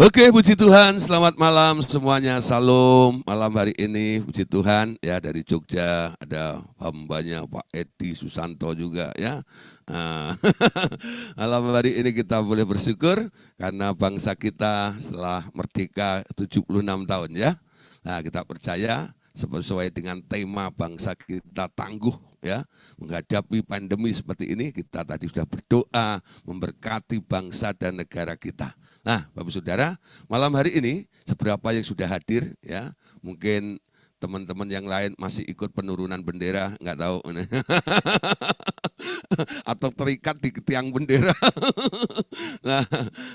Oke, puji Tuhan, selamat malam semuanya, salam malam hari ini, puji Tuhan ya dari Jogja ada hambanya Pak Edi Susanto juga ya. Nah, malam hari ini kita boleh bersyukur karena bangsa kita setelah merdeka 76 tahun ya. Nah, kita percaya sesuai dengan tema bangsa kita tangguh ya menghadapi pandemi seperti ini. Kita tadi sudah berdoa memberkati bangsa dan negara kita. Nah, Bapak Saudara, malam hari ini seberapa yang sudah hadir ya, mungkin teman-teman yang lain masih ikut penurunan bendera, nggak tahu, atau terikat di tiang bendera. Nah,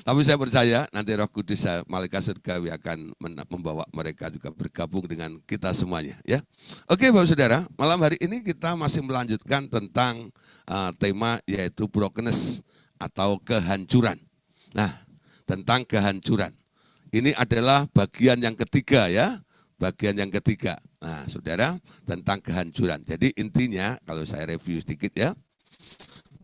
tapi saya percaya nanti Roh Kudus, malaikat surgawi akan membawa mereka juga bergabung dengan kita semuanya. Ya, oke Bapak Saudara, malam hari ini kita masih melanjutkan tentang tema yaitu brokenness atau kehancuran. Nah, tentang kehancuran. Ini adalah bagian yang ketiga ya, bagian yang ketiga. Nah, saudara, tentang kehancuran. Jadi intinya, kalau saya review sedikit ya,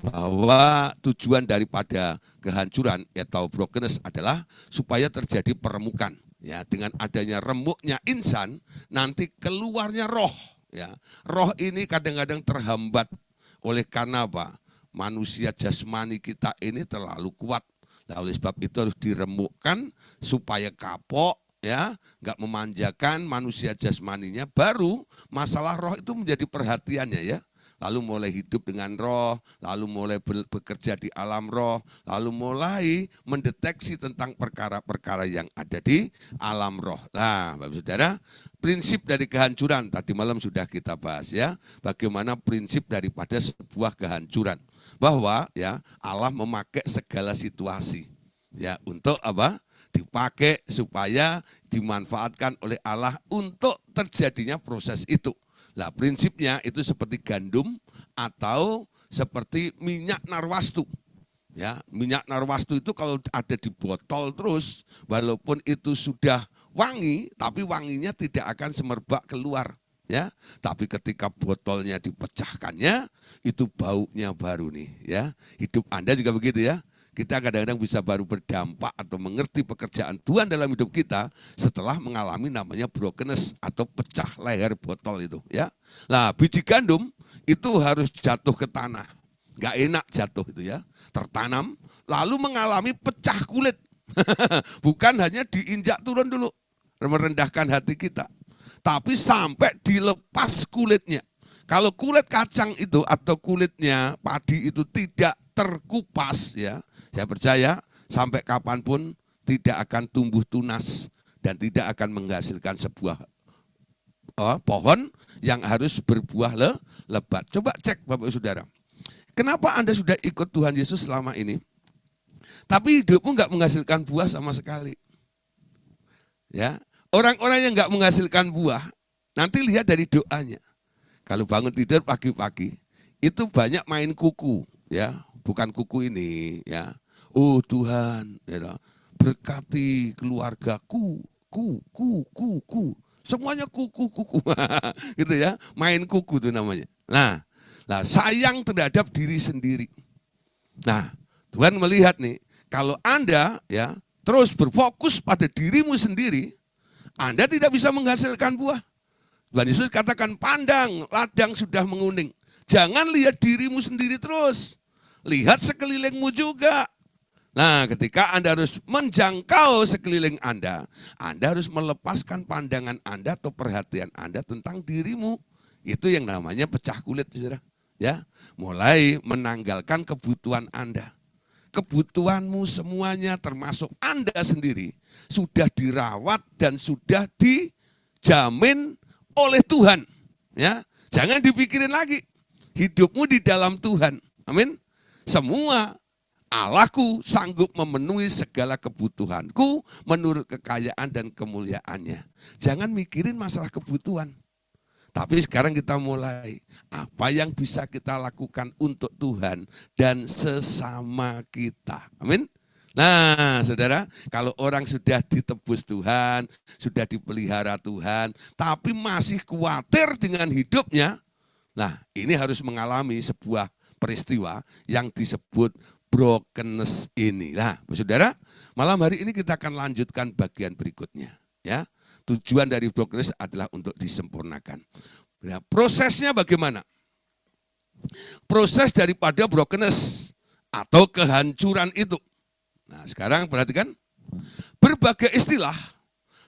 bahwa tujuan daripada kehancuran atau brokenness adalah supaya terjadi peremukan. Ya, dengan adanya remuknya insan, nanti keluarnya roh. Ya, roh ini kadang-kadang terhambat oleh karena apa? Manusia jasmani kita ini terlalu kuat. Nah, oleh sebab itu harus diremukkan supaya kapok ya, nggak memanjakan manusia jasmaninya, baru masalah roh itu menjadi perhatiannya ya. Lalu mulai hidup dengan roh, lalu mulai bekerja di alam roh, lalu mulai mendeteksi tentang perkara-perkara yang ada di alam roh. Nah, Bapak Saudara, prinsip dari kehancuran tadi malam sudah kita bahas ya. Bagaimana prinsip daripada sebuah kehancuran. Bahwa ya Allah memakai segala situasi ya untuk apa? Dipakai supaya dimanfaatkan oleh Allah untuk terjadinya proses itu. Nah, prinsipnya itu seperti gandum atau seperti minyak narwastu. Ya, minyak narwastu itu kalau ada di botol terus, walaupun itu sudah wangi, tapi wanginya tidak akan semerbak keluar. Ya, tapi ketika botolnya dipecahkannya, itu baunya baru nih. Ya, hidup Anda juga begitu ya. Kita kadang-kadang bisa baru berdampak atau mengerti pekerjaan Tuhan dalam hidup kita setelah mengalami namanya brokenness atau pecah leher botol itu ya. Nah, biji gandum itu harus jatuh ke tanah. Gak enak jatuh itu ya. Tertanam lalu mengalami pecah kulit. Bukan hanya diinjak turun dulu, merendahkan hati kita. Tapi sampai dilepas kulitnya. Kalau kulit kacang itu atau kulitnya padi itu tidak terkupas ya, saya percaya sampai kapanpun tidak akan tumbuh tunas dan tidak akan menghasilkan sebuah pohon yang harus berbuah lebat. Coba cek Bapak Saudara. Kenapa Anda sudah ikut Tuhan Yesus selama ini, tapi hidupmu nggak menghasilkan buah sama sekali? Ya, orang-orang yang nggak menghasilkan buah, nanti lihat dari doanya. Kalau bangun tidur pagi-pagi, itu banyak main kuku, ya, bukan kuku ini, ya. Oh Tuhan, ya, berkati keluargaku, semuanya kuku, gitu ya, main kuku itu namanya. Nah, sayang terhadap diri sendiri. Nah, Tuhan melihat nih, kalau Anda ya terus berfokus pada dirimu sendiri, Anda tidak bisa menghasilkan buah. Tuhan Yesus katakan, pandang, ladang sudah menguning. Jangan lihat dirimu sendiri terus. Lihat sekelilingmu juga. Nah, ketika Anda harus menjangkau sekeliling Anda harus melepaskan pandangan Anda atau perhatian Anda tentang dirimu. Itu yang namanya pecah kulit, saudara. Ya, mulai menanggalkan kebutuhan Anda. Kebutuhanmu semuanya termasuk Anda sendiri sudah dirawat dan sudah dijamin oleh Tuhan. Ya, jangan dipikirin lagi. Hidupmu di dalam Tuhan. Amin. Semua Allahku sanggup memenuhi segala kebutuhanku menurut kekayaan dan kemuliaannya. Jangan mikirin masalah kebutuhan. Tapi sekarang kita mulai, apa yang bisa kita lakukan untuk Tuhan dan sesama kita. Amin. Nah, saudara, kalau orang sudah ditebus Tuhan, sudah dipelihara Tuhan, tapi masih khawatir dengan hidupnya, nah ini harus mengalami sebuah peristiwa yang disebut brokenness ini. Nah, saudara, Malam hari ini kita akan lanjutkan bagian berikutnya. Ya, tujuan dari brokenness adalah untuk disempurnakan. Nah, prosesnya bagaimana? Proses daripada brokenness atau kehancuran itu. Nah, sekarang perhatikan, berbagai istilah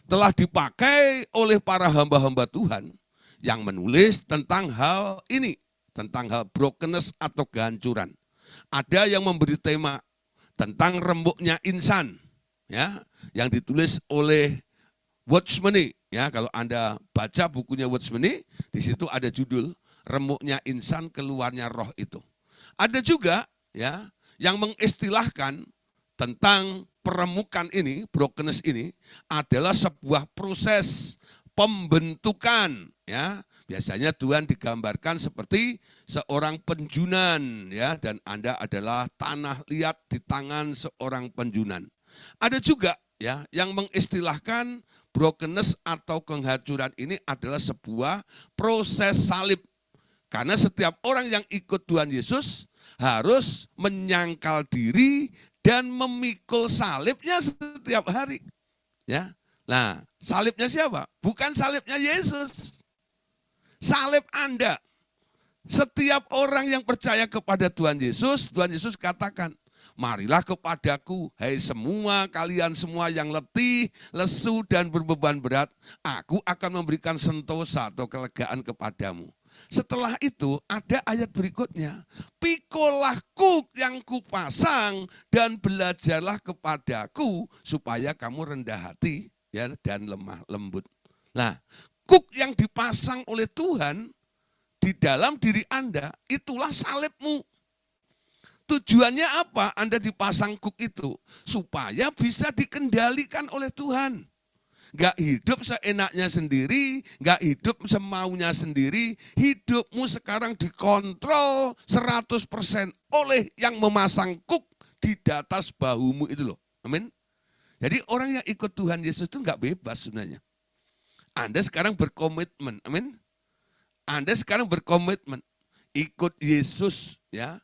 telah dipakai oleh para hamba-hamba Tuhan yang menulis tentang hal ini, tentang hal brokenness atau kehancuran. Ada yang memberi tema tentang rembuknya insan, ya, yang ditulis oleh Watchmeni. Ya, kalau Anda baca bukunya Watchmeni, di situ ada judul Remuknya Insan, Keluarnya Roh itu. Ada juga ya yang mengistilahkan tentang peremukan ini, brokenness ini adalah sebuah proses pembentukan, ya. Biasanya Tuhan digambarkan seperti seorang penjunan, ya, dan Anda adalah tanah liat di tangan seorang penjunan. Ada juga ya yang mengistilahkan brokenness atau kehancuran ini adalah sebuah proses salib. Karena setiap orang yang ikut Tuhan Yesus harus menyangkal diri dan memikul salibnya setiap hari. Ya. Nah, salibnya siapa? Bukan salibnya Yesus. Salib Anda. Setiap orang yang percaya kepada Tuhan Yesus katakan, marilah kepadaku, hai semua kalian semua yang letih, lesu dan berbeban berat, aku akan memberikan sentosa atau kelegaan kepadamu. Setelah itu ada ayat berikutnya, pikulah kuk yang kupasang dan belajarlah kepadaku supaya kamu rendah hati, ya, dan lemah lembut. Nah, kuk yang dipasang oleh Tuhan di dalam diri Anda, itulah salibmu. Tujuannya apa Anda dipasang kuk itu? Supaya bisa dikendalikan oleh Tuhan. Gak hidup seenaknya sendiri, gak hidup semaunya sendiri. Hidupmu sekarang dikontrol 100% oleh yang memasang kuk di atas bahumu itu loh. Amin. Jadi orang yang ikut Tuhan Yesus itu gak bebas sebenarnya. Anda sekarang berkomitmen, amin. Anda sekarang berkomitmen ikut Yesus, ya.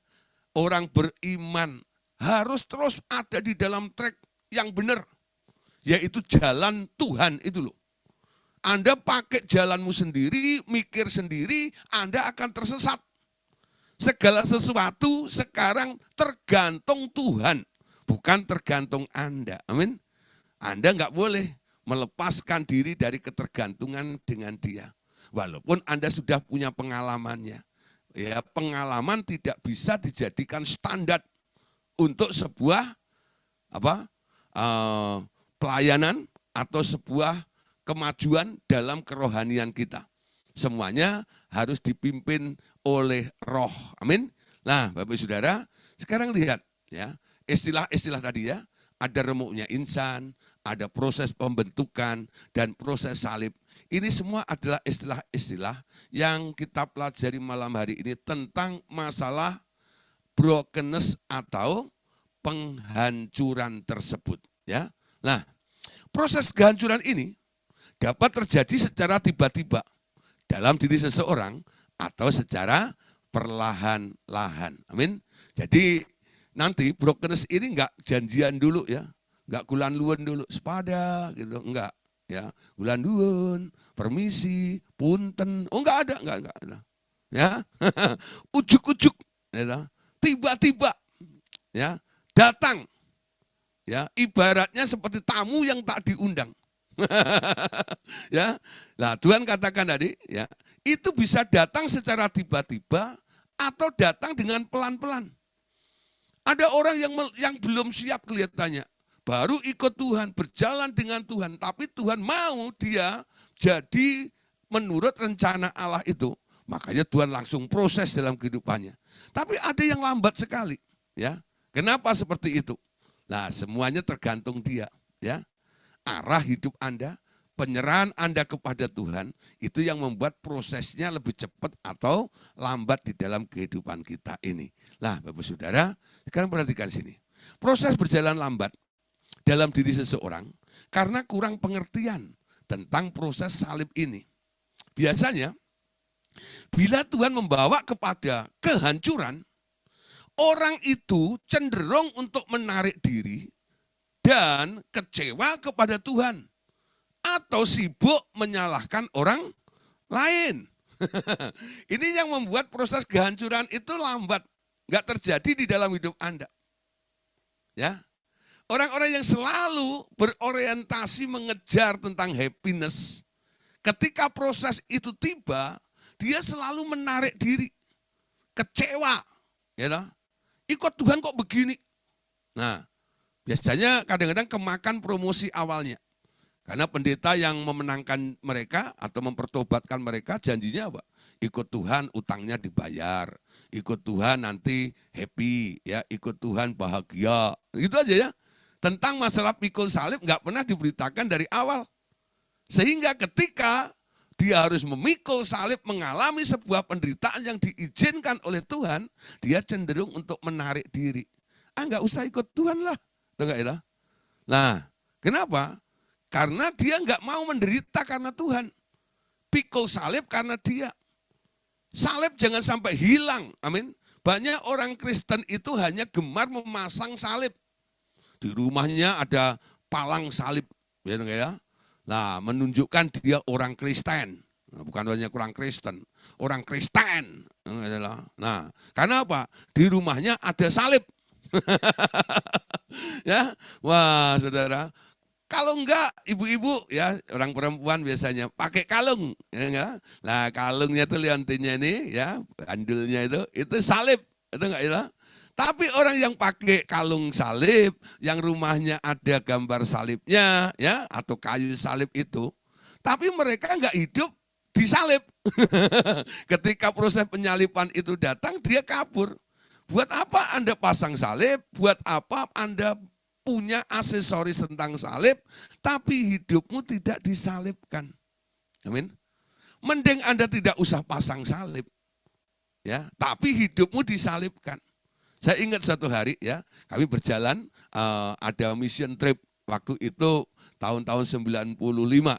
Orang beriman harus terus ada di dalam track yang benar, yaitu jalan Tuhan itu loh. Anda pakai jalanmu sendiri, mikir sendiri, Anda akan tersesat. Segala sesuatu sekarang tergantung Tuhan, bukan tergantung Anda. Amin. Anda nggak boleh melepaskan diri dari ketergantungan dengan Dia. Walaupun Anda sudah punya pengalamannya. Ya, pengalaman tidak bisa dijadikan standar untuk sebuah pelayanan atau sebuah kemajuan dalam kerohanian kita. Semuanya harus dipimpin oleh Roh. Amin. Nah, Bapak Saudara, sekarang lihat ya, istilah-istilah tadi ya, ada remuknya insan, ada proses pembentukan dan proses salib. Ini semua adalah istilah-istilah yang kita pelajari malam hari ini tentang masalah brokenness atau penghancuran tersebut. Ya, nah, proses kehancuran ini dapat terjadi secara tiba-tiba dalam diri seseorang atau secara perlahan-lahan. Amin. Jadi nanti brokenness ini enggak janjian dulu ya, enggak kulan luan dulu, sepada gitu, enggak. Ya, bulan duun, permisi, punten, oh enggak ada. Ya, ujuk-ujuk, ya, tiba-tiba, ya, datang, ya, ibaratnya seperti tamu yang tak diundang. Ya, nah Tuhan katakan tadi, ya, itu bisa datang secara tiba-tiba atau datang dengan pelan-pelan. Ada orang yang belum siap kelihatannya. Baru ikut Tuhan, berjalan dengan Tuhan, tapi Tuhan mau dia jadi menurut rencana Allah itu. Makanya Tuhan langsung proses dalam kehidupannya. Tapi ada yang lambat sekali, ya. Kenapa seperti itu? Nah, semuanya tergantung dia, ya. Arah hidup Anda, penyerahan Anda kepada Tuhan, itu yang membuat prosesnya lebih cepat atau lambat di dalam kehidupan kita ini. Nah, Bapak Saudara, sekarang perhatikan sini. Proses berjalan lambat dalam diri seseorang karena kurang pengertian tentang proses salib ini. Biasanya, bila Tuhan membawa kepada kehancuran, orang itu cenderung untuk menarik diri dan kecewa kepada Tuhan atau sibuk menyalahkan orang lain. Ini yang membuat proses kehancuran itu lambat, nggak terjadi di dalam hidup Anda. Ya, orang-orang yang selalu berorientasi mengejar tentang happiness, ketika proses itu tiba, dia selalu menarik diri, kecewa, ya toh? Ikut Tuhan kok begini. Nah, biasanya kadang-kadang kemakan promosi awalnya. Karena pendeta yang memenangkan mereka atau mempertobatkan mereka janjinya apa? Ikut Tuhan utangnya dibayar, ikut Tuhan nanti happy, ya, ikut Tuhan bahagia. Itu aja ya. Tentang masalah pikul salib nggak pernah diberitakan dari awal. Sehingga ketika dia harus memikul salib, mengalami sebuah penderitaan yang diizinkan oleh Tuhan, dia cenderung untuk menarik diri. Nggak usah ikut Tuhan lah. Nah, kenapa? Karena dia nggak mau menderita karena Tuhan. Pikul salib karena dia. Salib jangan sampai hilang. Amin. Banyak orang Kristen itu hanya gemar memasang salib. Di rumahnya ada palang salib. Ya. Nah, menunjukkan dia orang Kristen. Bukan hanya kurang Kristen. Orang Kristen. Nah, karena apa? Di rumahnya ada salib. Ya, wah saudara. Kalau enggak, ibu-ibu ya, orang perempuan biasanya pakai kalung, ya enggak? Nah, kalungnya itu liontinnya ini ya, bandulnya itu salib, itu enggak ya? Tapi orang yang pakai kalung salib, yang rumahnya ada gambar salibnya ya, atau kayu salib itu, tapi mereka enggak hidup di salib. Ketika proses penyaliban itu datang, dia kabur. Buat apa Anda pasang salib? Buat apa Anda punya aksesoris tentang salib, tapi hidupmu tidak disalibkan. Amin. Mending Anda tidak usah pasang salib, ya, tapi hidupmu disalibkan. Saya ingat satu hari ya, kami berjalan ada mission trip waktu itu tahun-tahun 95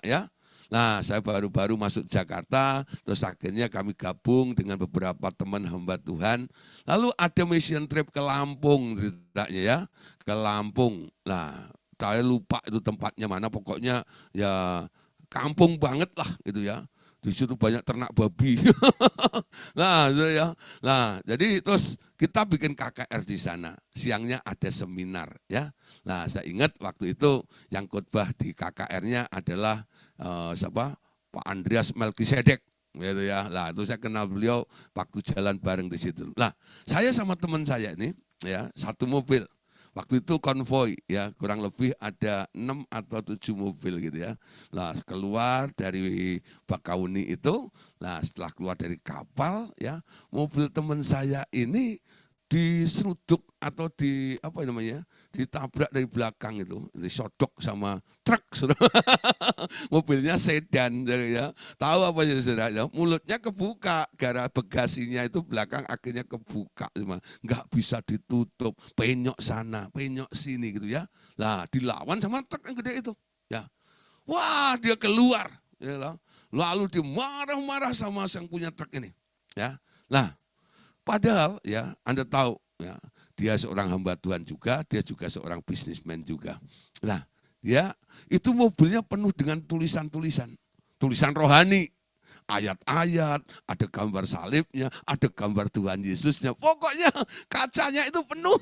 ya. Nah, saya baru-baru masuk Jakarta, terus akhirnya kami gabung dengan beberapa teman hamba Tuhan. Lalu ada mission trip ke Lampung ceritanya ya, ke Lampung. Nah, saya lupa itu tempatnya mana, pokoknya ya kampung banget lah gitu ya. Di situ banyak ternak babi. Nah, ya. Nah, jadi terus kita bikin KKR di sana. Siangnya ada seminar ya. Nah, saya ingat waktu itu yang khotbah di KKR-nya adalah siapa? Pak Andreas Melkisedek gitu ya. Lah, itu saya kenal beliau waktu jalan bareng di situ. Nah, saya sama teman saya ini ya, satu mobil. Waktu itu konvoi ya, kurang lebih ada 6 atau 7 mobil gitu ya. Nah, keluar dari Bakauni itu, nah setelah keluar dari kapal ya, mobil teman saya ini diseruduk atau ditabrak dari belakang itu, disodok sama truk. Mobilnya sedan ya. Tahu apa ya saudara? Mulutnya kebuka, gara bagasinya itu belakang akhirnya kebuka, nggak bisa ditutup, penyok sana, penyok sini gitu ya. Nah, dilawan sama truk yang gede itu. Ya, wah dia keluar. Ya, lalu dia marah-marah sama yang punya truk ini. Ya, nah. Padahal ya Anda tahu ya, dia seorang hamba Tuhan juga, dia juga seorang bisnismen juga. Nah, dia itu mobilnya penuh dengan tulisan-tulisan, tulisan rohani, ayat-ayat, ada gambar salibnya, ada gambar Tuhan Yesusnya. Pokoknya kacanya itu penuh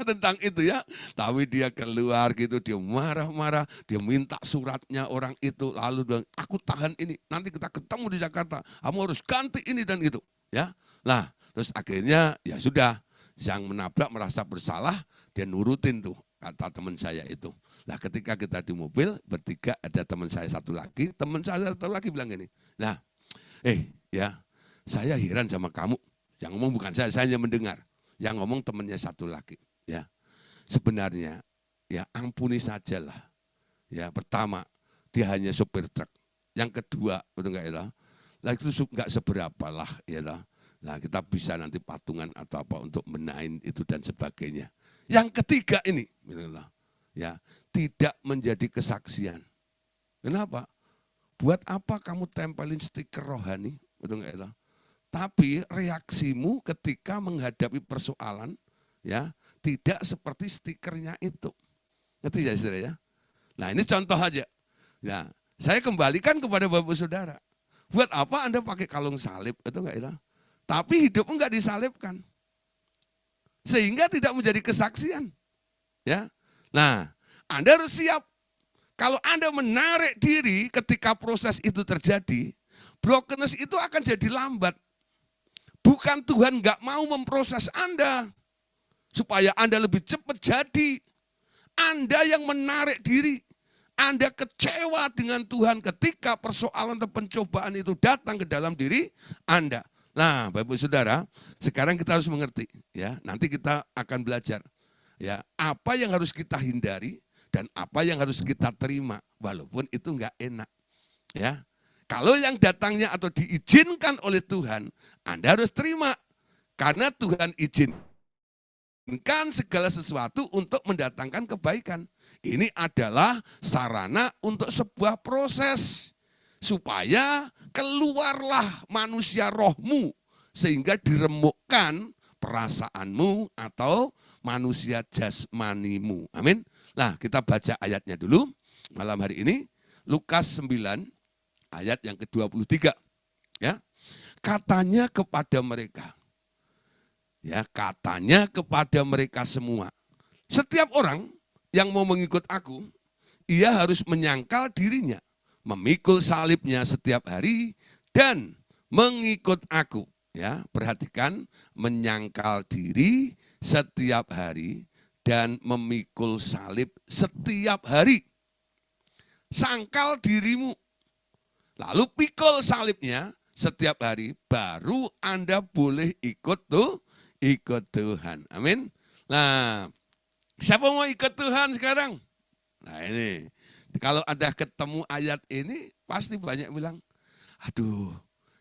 tentang itu ya. Tapi dia keluar gitu, dia marah-marah, dia minta suratnya orang itu, lalu bilang, aku tahan ini, nanti kita ketemu di Jakarta, kamu harus ganti ini dan itu. Ya, nah. Terus akhirnya ya sudah, yang menabrak merasa bersalah, dia nurutin tuh kata teman saya itu. Nah, ketika kita di mobil bertiga, ada teman saya satu lagi bilang gini, nah ya saya heran sama kamu, yang ngomong bukan saya hanya mendengar, yang ngomong temannya satu lagi. Ya, sebenarnya ya ampuni sajalah. Ya, pertama dia hanya sopir truk, yang kedua betul nggak ya? Lah itu nggak seberapa lah ya lah. Nah, kita bisa nanti patungan atau apa untuk benahin itu dan sebagainya. Yang ketiga ini, ya, tidak menjadi kesaksian. Kenapa? Buat apa kamu tempelin stiker rohani, betul nggak ya? Tapi reaksimu ketika menghadapi persoalan, ya, tidak seperti stikernya itu. Ngerti ya saudara ya? Nah ini contoh aja. Nah, saya kembalikan kepada Bapak Saudara. Buat apa Anda pakai kalung salib? Itu enggak ya? Tapi hidupmu enggak disalibkan. Sehingga tidak menjadi kesaksian. Ya. Nah, Anda harus siap. Kalau Anda menarik diri ketika proses itu terjadi, brokenness itu akan jadi lambat. Bukan Tuhan enggak mau memproses Anda supaya Anda lebih cepat jadi. Anda yang menarik diri. Anda kecewa dengan Tuhan ketika persoalan atau pencobaan itu datang ke dalam diri Anda. Nah, Bapak Saudara, sekarang kita harus mengerti, ya. Nanti kita akan belajar, ya, apa yang harus kita hindari dan apa yang harus kita terima, walaupun itu enggak enak, ya. Kalau yang datangnya atau diizinkan oleh Tuhan, Anda harus terima, karena Tuhan izinkan segala sesuatu untuk mendatangkan kebaikan. Ini adalah sarana untuk sebuah proses. Supaya keluarlah manusia rohmu. Sehingga diremukkan perasaanmu atau manusia jasmanimu. Amin. Nah kita baca ayatnya dulu malam hari ini. Lukas 9 ayat yang ke-23. Ya. Katanya kepada mereka. Ya, katanya kepada mereka semua. Setiap orang yang mau mengikut aku, ia harus menyangkal dirinya, memikul salibnya setiap hari dan mengikut aku. Ya, perhatikan, menyangkal diri setiap hari dan memikul salib setiap hari. Sangkal dirimu, lalu pikul salibnya setiap hari, baru Anda boleh ikut Tuhan. Amin. Nah, siapa mau ikut Tuhan sekarang? Nah ini, kalau ada ketemu ayat ini, pasti banyak bilang, aduh,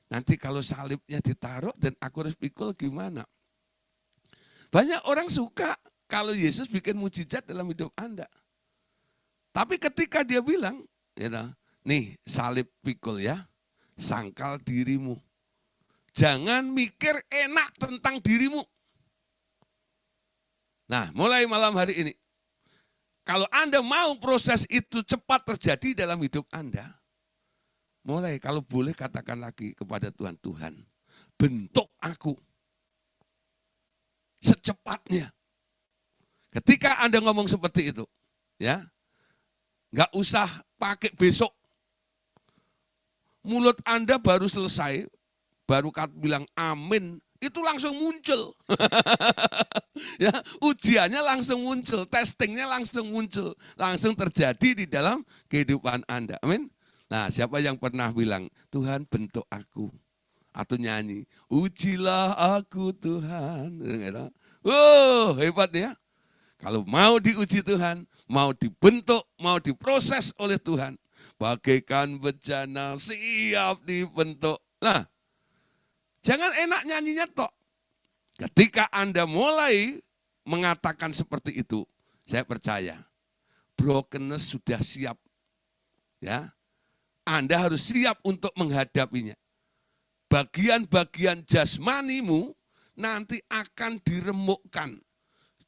nanti kalau salibnya ditaruh dan aku harus pikul gimana? Banyak orang suka kalau Yesus bikin mujizat dalam hidup Anda. Tapi ketika dia bilang, ya, nih salib pikul ya, sangkal dirimu. Jangan mikir enak tentang dirimu. Nah, mulai malam hari ini, kalau Anda mau proses itu cepat terjadi dalam hidup Anda, mulai kalau boleh katakan lagi kepada Tuhan, Tuhan, bentuk aku secepatnya. Ketika Anda ngomong seperti itu, ya, nggak usah pakai besok. Mulut Anda baru selesai, baru bilang amin, itu langsung muncul. Ya, ujiannya langsung muncul, testingnya langsung muncul, langsung terjadi di dalam kehidupan Anda. Amin. Nah, siapa yang pernah bilang, Tuhan bentuk aku? Atau nyanyi, ujilah aku Tuhan. Oh, hebat ya. Kalau mau diuji Tuhan, mau dibentuk, mau diproses oleh Tuhan, bagaikan bejana siap dibentuk. Nah, jangan enak nyanyinya tok. Ketika Anda mulai mengatakan seperti itu, saya percaya brokenness sudah siap. Ya, Anda harus siap untuk menghadapinya. Bagian-bagian jasmanimu nanti akan diremukkan.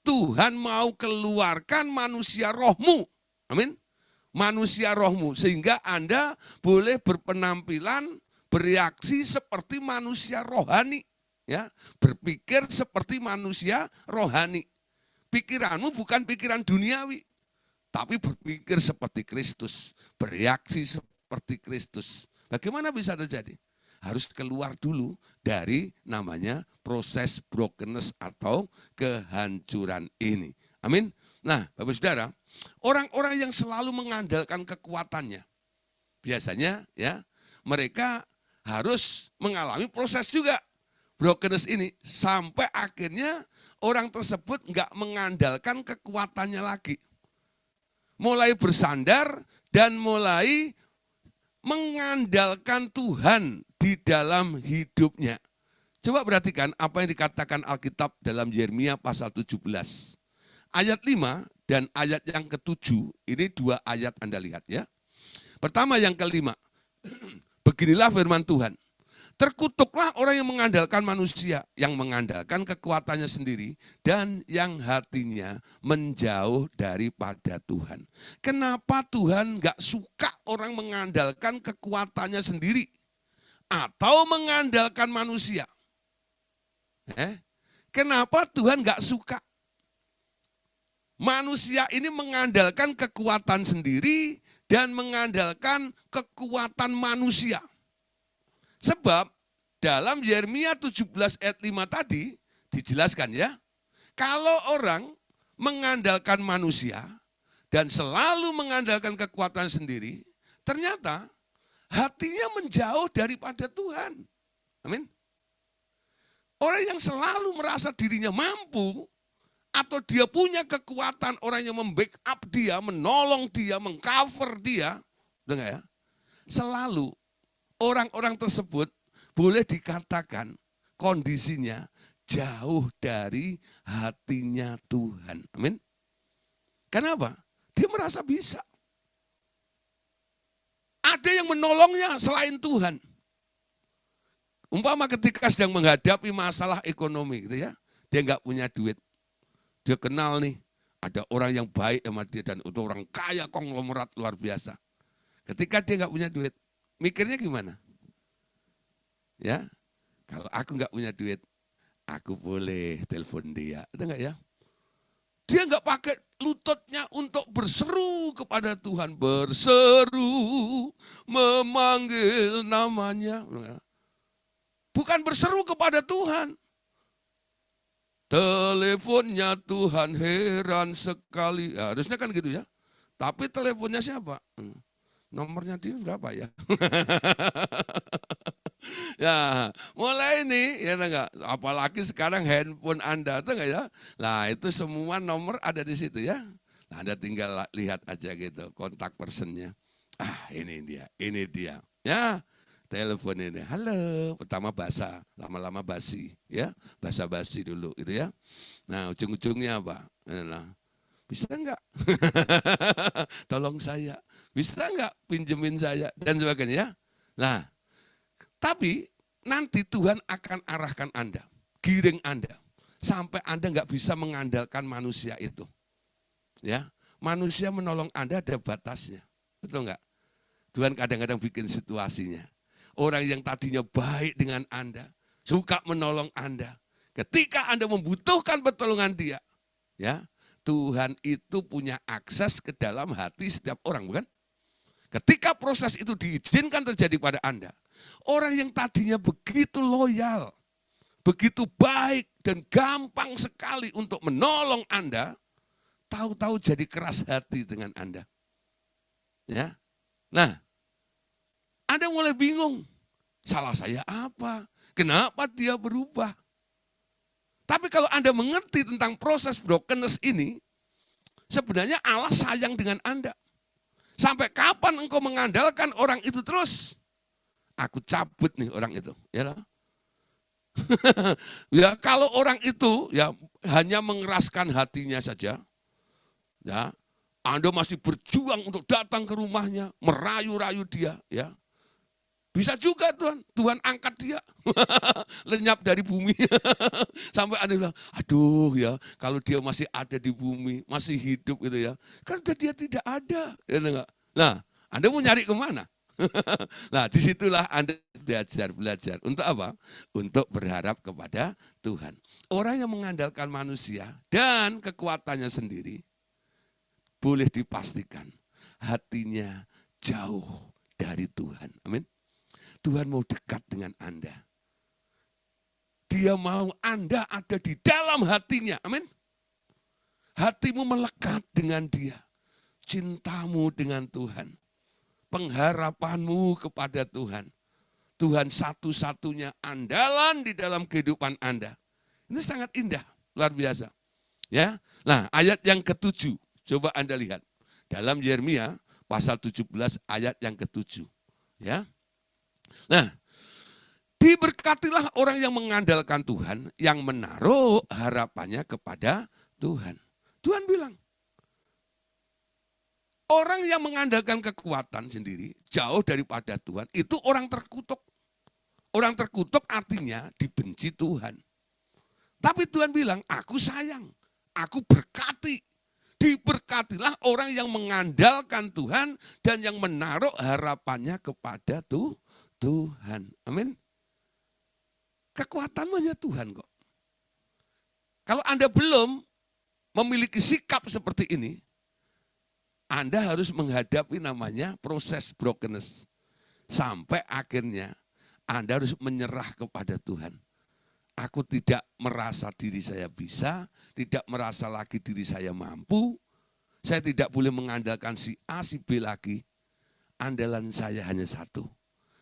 Tuhan mau keluarkan manusia rohmu. Amin. Manusia rohmu. Sehingga Anda boleh berpenampilan, bereaksi seperti manusia rohani. Ya, berpikir seperti manusia rohani. Pikiranmu bukan pikiran duniawi, tapi berpikir seperti Kristus, bereaksi seperti Kristus. Bagaimana bisa terjadi? Harus keluar dulu dari namanya proses brokenness atau kehancuran ini. Amin. Nah, Bapak Saudara, orang-orang yang selalu mengandalkan kekuatannya, biasanya ya mereka harus mengalami proses juga brokenness ini, sampai akhirnya orang tersebut enggak mengandalkan kekuatannya lagi. Mulai bersandar dan mulai mengandalkan Tuhan di dalam hidupnya. Coba perhatikan apa yang dikatakan Alkitab dalam Yeremia pasal 17. Ayat 5 dan ayat yang ke-7, ini dua ayat Anda lihat ya. Pertama yang kelima, beginilah firman Tuhan. Terkutuklah orang yang mengandalkan manusia, yang mengandalkan kekuatannya sendiri, dan yang hatinya menjauh daripada Tuhan. Kenapa Tuhan gak suka orang mengandalkan kekuatannya sendiri? Atau mengandalkan manusia? Kenapa Tuhan gak suka? Manusia ini mengandalkan kekuatan sendiri dan mengandalkan kekuatan manusia. Sebab dalam Yeremia 17 ayat 5 tadi dijelaskan ya, kalau orang mengandalkan manusia dan selalu mengandalkan kekuatan sendiri, ternyata hatinya menjauh daripada Tuhan. Amin. Orang yang selalu merasa dirinya mampu, atau dia punya kekuatan, orang yang membackup dia, menolong dia, mengcover dia, dengar ya, selalu orang-orang tersebut boleh dikatakan kondisinya jauh dari hatinya Tuhan. Amin. Kenapa? Dia merasa bisa. Ada yang menolongnya selain Tuhan. Umpama ketika sedang menghadapi masalah ekonomi gitu ya, dia nggak punya duit. Dia kenal nih, ada orang yang baik sama dia dan itu orang kaya konglomerat luar biasa. Ketika dia nggak punya duit, mikirnya gimana? Ya, kalau aku nggak punya duit, aku boleh telepon dia, ada nggak ya? Dia nggak pakai lututnya untuk berseru kepada Tuhan, berseru memanggil namanya, bukan berseru kepada Tuhan. Teleponnya Tuhan heran sekali, ya, harusnya kan gitu ya. Tapi teleponnya siapa? Nomornya dia berapa ya? Ya, mulai ini ya enggak, apalagi sekarang handphone Anda tuh enggak ya. Nah, itu semua nomor ada di situ ya. Nah, Anda tinggal lihat aja gitu kontak personnya. Ah, ini dia. Ya, telepon ini. Halo, pertama basa, lama-lama basi ya. Basa-basi dulu gitu ya. Nah, ujung-ujungnya apa? Nah, bisa enggak? Tolong saya. Bisa enggak pinjemin saya dan sebagainya ya. Nah, tapi nanti Tuhan akan arahkan Anda, giring Anda, sampai Anda nggak bisa mengandalkan manusia itu. Ya, manusia menolong Anda ada batasnya, betul nggak? Tuhan kadang-kadang bikin situasinya. Orang yang tadinya baik dengan Anda, suka menolong Anda, ketika Anda membutuhkan pertolongan dia, ya Tuhan itu punya akses ke dalam hati setiap orang, bukan? Ketika proses itu diizinkan terjadi pada Anda, orang yang tadinya begitu loyal, begitu baik dan gampang sekali untuk menolong Anda, tahu-tahu jadi keras hati dengan Anda. Ya. Nah, Anda mulai bingung, salah saya apa? Kenapa dia berubah? Tapi kalau Anda mengerti tentang proses brokenness ini, sebenarnya Allah sayang dengan Anda. Sampai kapan engkau mengandalkan orang itu terus? Aku cabut nih orang itu. Ya, ya kalau orang itu ya hanya mengeraskan hatinya saja, ya Anda masih berjuang untuk datang ke rumahnya, merayu-rayu dia, ya bisa juga Tuhan angkat dia, lenyap dari bumi. Sampai Anda bilang, aduh ya kalau dia masih ada di bumi, masih hidup gitu ya, kan dia tidak ada. Ya, nah, Anda mau nyari kemana? Nah, disitulah Anda belajar. Untuk apa? Untuk berharap kepada Tuhan. Orang yang mengandalkan manusia dan kekuatannya sendiri, boleh dipastikan hatinya jauh dari Tuhan. Amin. Tuhan mau dekat dengan Anda. Dia mau Anda ada di dalam hatinya. Amin. Hatimu melekat dengan dia. Cintamu dengan Tuhan. Pengharapanmu kepada Tuhan. Tuhan satu-satunya andalan di dalam kehidupan Anda. Ini sangat indah, luar biasa. Ya. Nah, ayat yang ke-7, coba Anda lihat. Dalam Yeremia pasal 17 ayat yang ke-7. Ya. Nah, diberkatilah orang yang mengandalkan Tuhan, yang menaruh harapannya kepada Tuhan. Tuhan bilang, orang yang mengandalkan kekuatan sendiri, jauh daripada Tuhan, itu orang terkutuk. Orang terkutuk artinya dibenci Tuhan. Tapi Tuhan bilang, aku sayang, aku berkati. Diberkatilah orang yang mengandalkan Tuhan dan yang menaruh harapannya kepada Tuhan. Amin. Kekuatan hanya Tuhan kok. Kalau Anda belum memiliki sikap seperti ini, Anda harus menghadapi namanya proses brokenness. Sampai akhirnya Anda harus menyerah kepada Tuhan. Aku tidak merasa diri saya bisa, tidak merasa lagi diri saya mampu. Saya tidak boleh mengandalkan si A, si B lagi. Andalan saya hanya satu,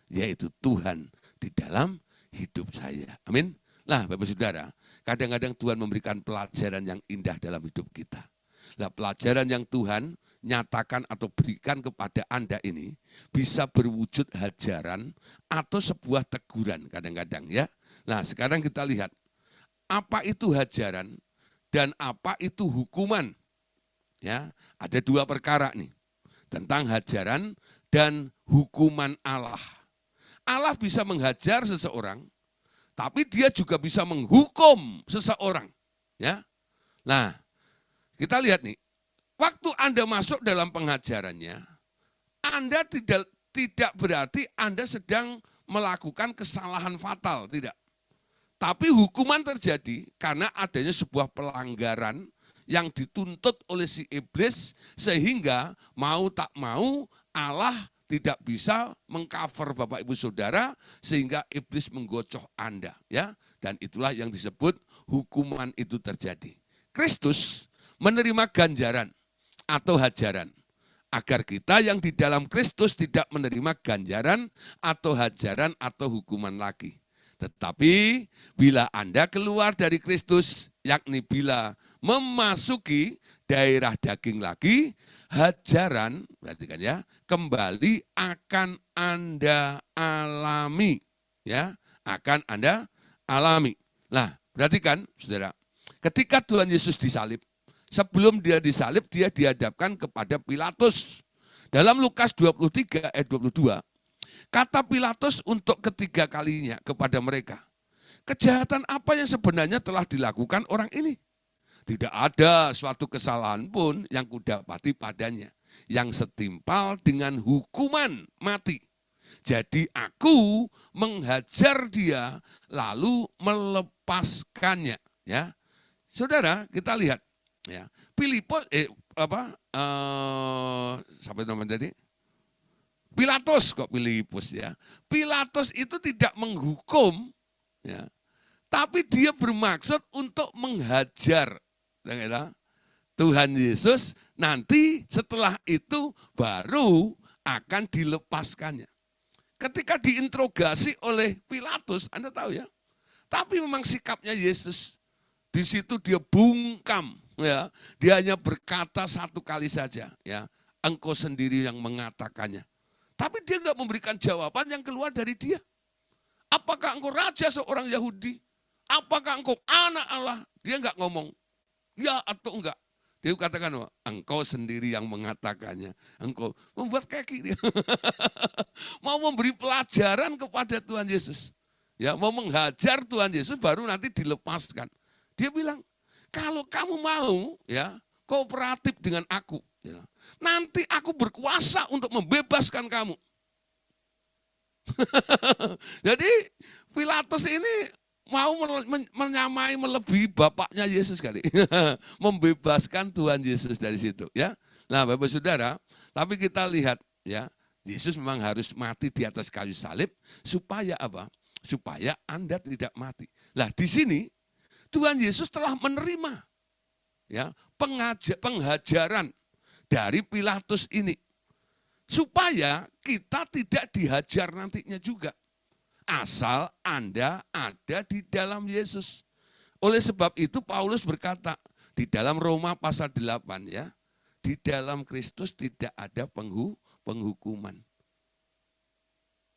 yaitu Tuhan di dalam hidup saya. Amin. Nah, Bapak Saudara, kadang-kadang Tuhan memberikan pelajaran yang indah dalam hidup kita. Nah, pelajaran yang Tuhan nyatakan atau berikan kepada Anda ini bisa berwujud hajaran atau sebuah teguran kadang-kadang ya. Nah, sekarang kita lihat apa itu hajaran dan apa itu hukuman. Ya, ada dua perkara nih tentang hajaran dan hukuman Allah. Allah bisa menghajar seseorang, tapi dia juga bisa menghukum seseorang. Ya, nah kita lihat nih, waktu Anda masuk dalam pengajarannya, Anda tidak berarti Anda sedang melakukan kesalahan fatal, tidak. Tapi hukuman terjadi karena adanya sebuah pelanggaran yang dituntut oleh si iblis sehingga mau tak mau Allah tidak bisa mengcover Bapak Ibu Saudara sehingga iblis menggocoh Anda ya, dan itulah yang disebut hukuman itu terjadi. Kristus menerima ganjaran atau hajaran agar kita yang di dalam Kristus tidak menerima ganjaran atau hajaran atau hukuman lagi. Tetapi bila Anda keluar dari Kristus, yakni bila memasuki daerah daging lagi, hajaran, perhatikan ya, kembali akan Anda alami. Ya, akan Anda alami. Nah, perhatikan saudara, ketika Tuhan Yesus disalib, sebelum dia disalib, dia dihadapkan kepada Pilatus. Dalam Lukas 23 ayat 22, kata Pilatus untuk ketiga kalinya kepada mereka, kejahatan apa yang sebenarnya telah dilakukan orang ini? Tidak ada suatu kesalahan pun yang kudapati padanya, yang setimpal dengan hukuman mati. Jadi aku menghajar dia lalu melepaskannya. Ya, saudara, kita lihat. Ya, Filipus, sampai namanya tadi? Pilatus kok Filipus ya. Pilatus itu tidak menghukum, ya, tapi dia bermaksud untuk menghajar Tuhan Yesus. Nanti setelah itu baru akan dilepaskannya. Ketika diinterogasi oleh Pilatus, Anda tahu ya. Tapi memang sikapnya Yesus di situ dia bungkam, ya. Dia hanya berkata satu kali saja, ya. Engkau sendiri yang mengatakannya. Tapi dia enggak memberikan jawaban yang keluar dari dia. Apakah engkau raja seorang Yahudi? Apakah engkau anak Allah? Dia enggak ngomong ya atau enggak. Dia katakan, engkau sendiri yang mengatakannya. Engkau membuat kaki dia. Mau memberi pelajaran kepada Tuhan Yesus. Ya, mau menghajar Tuhan Yesus baru nanti dilepaskan. Dia bilang, kalau kamu mau ya kooperatif dengan aku, ya, nanti aku berkuasa untuk membebaskan kamu. Jadi Pilatus ini mau menyamai melebihi bapaknya Yesus kali. Membebaskan Tuhan Yesus dari situ ya. Nah, Bapak Saudara, tapi kita lihat ya, Yesus memang harus mati di atas kayu salib supaya apa? Supaya Anda tidak mati. Nah, di sini Tuhan Yesus telah menerima ya penghajaran dari Pilatus ini supaya kita tidak dihajar nantinya juga, asal Anda ada di dalam Yesus. Oleh sebab itu Paulus berkata di dalam Roma pasal 8 ya, di dalam Kristus tidak ada penghukuman.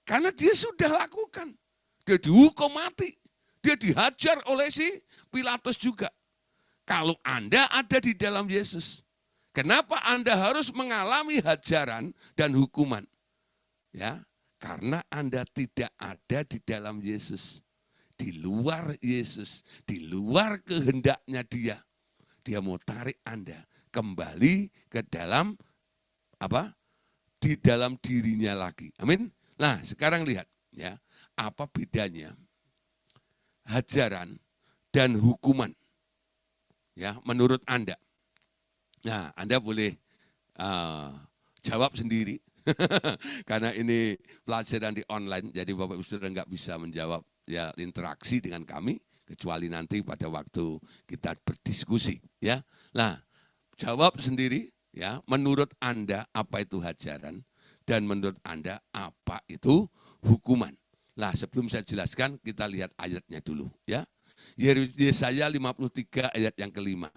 Karena dia sudah lakukan, dia dihukum mati, dia dihajar oleh si Pilatus juga. Kalau Anda ada di dalam Yesus, kenapa Anda harus mengalami hajaran dan hukuman? Ya, Karena Anda tidak ada di dalam Yesus. Di luar Yesus, di luar kehendaknya dia. Dia mau tarik Anda kembali ke dalam apa? Di dalam dirinya lagi. Amin. Nah, sekarang lihat ya, apa bedanya hajaran dan hukuman ya menurut Anda. Nah, Anda boleh jawab sendiri karena ini pelajaran di online, jadi Bapak Ibu Saudara nggak bisa menjawab ya interaksi dengan kami kecuali nanti pada waktu kita berdiskusi ya. Nah, jawab sendiri ya, menurut Anda apa itu hajaran dan menurut Anda apa itu hukuman. Nah, sebelum saya jelaskan kita lihat ayatnya dulu ya. Yesaya 53 ayat yang kelima.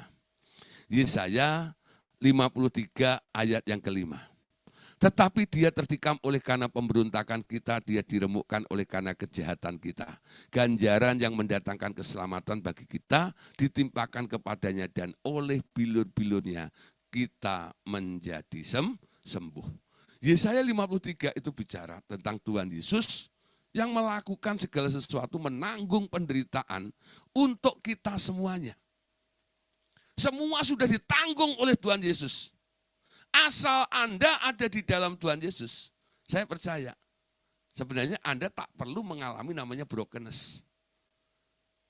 Yesaya 53 ayat yang kelima. Tetapi dia tertikam oleh karena pemberontakan kita, dia diremukkan oleh karena kejahatan kita. Ganjaran yang mendatangkan keselamatan bagi kita ditimpakan kepadanya dan oleh bilur-bilurnya kita menjadi sembuh. Yesaya 53 itu bicara tentang Tuhan Yesus yang melakukan segala sesuatu, menanggung penderitaan untuk kita semuanya. Semua sudah ditanggung oleh Tuhan Yesus. Asal Anda ada di dalam Tuhan Yesus, saya percaya sebenarnya Anda tak perlu mengalami namanya brokenness.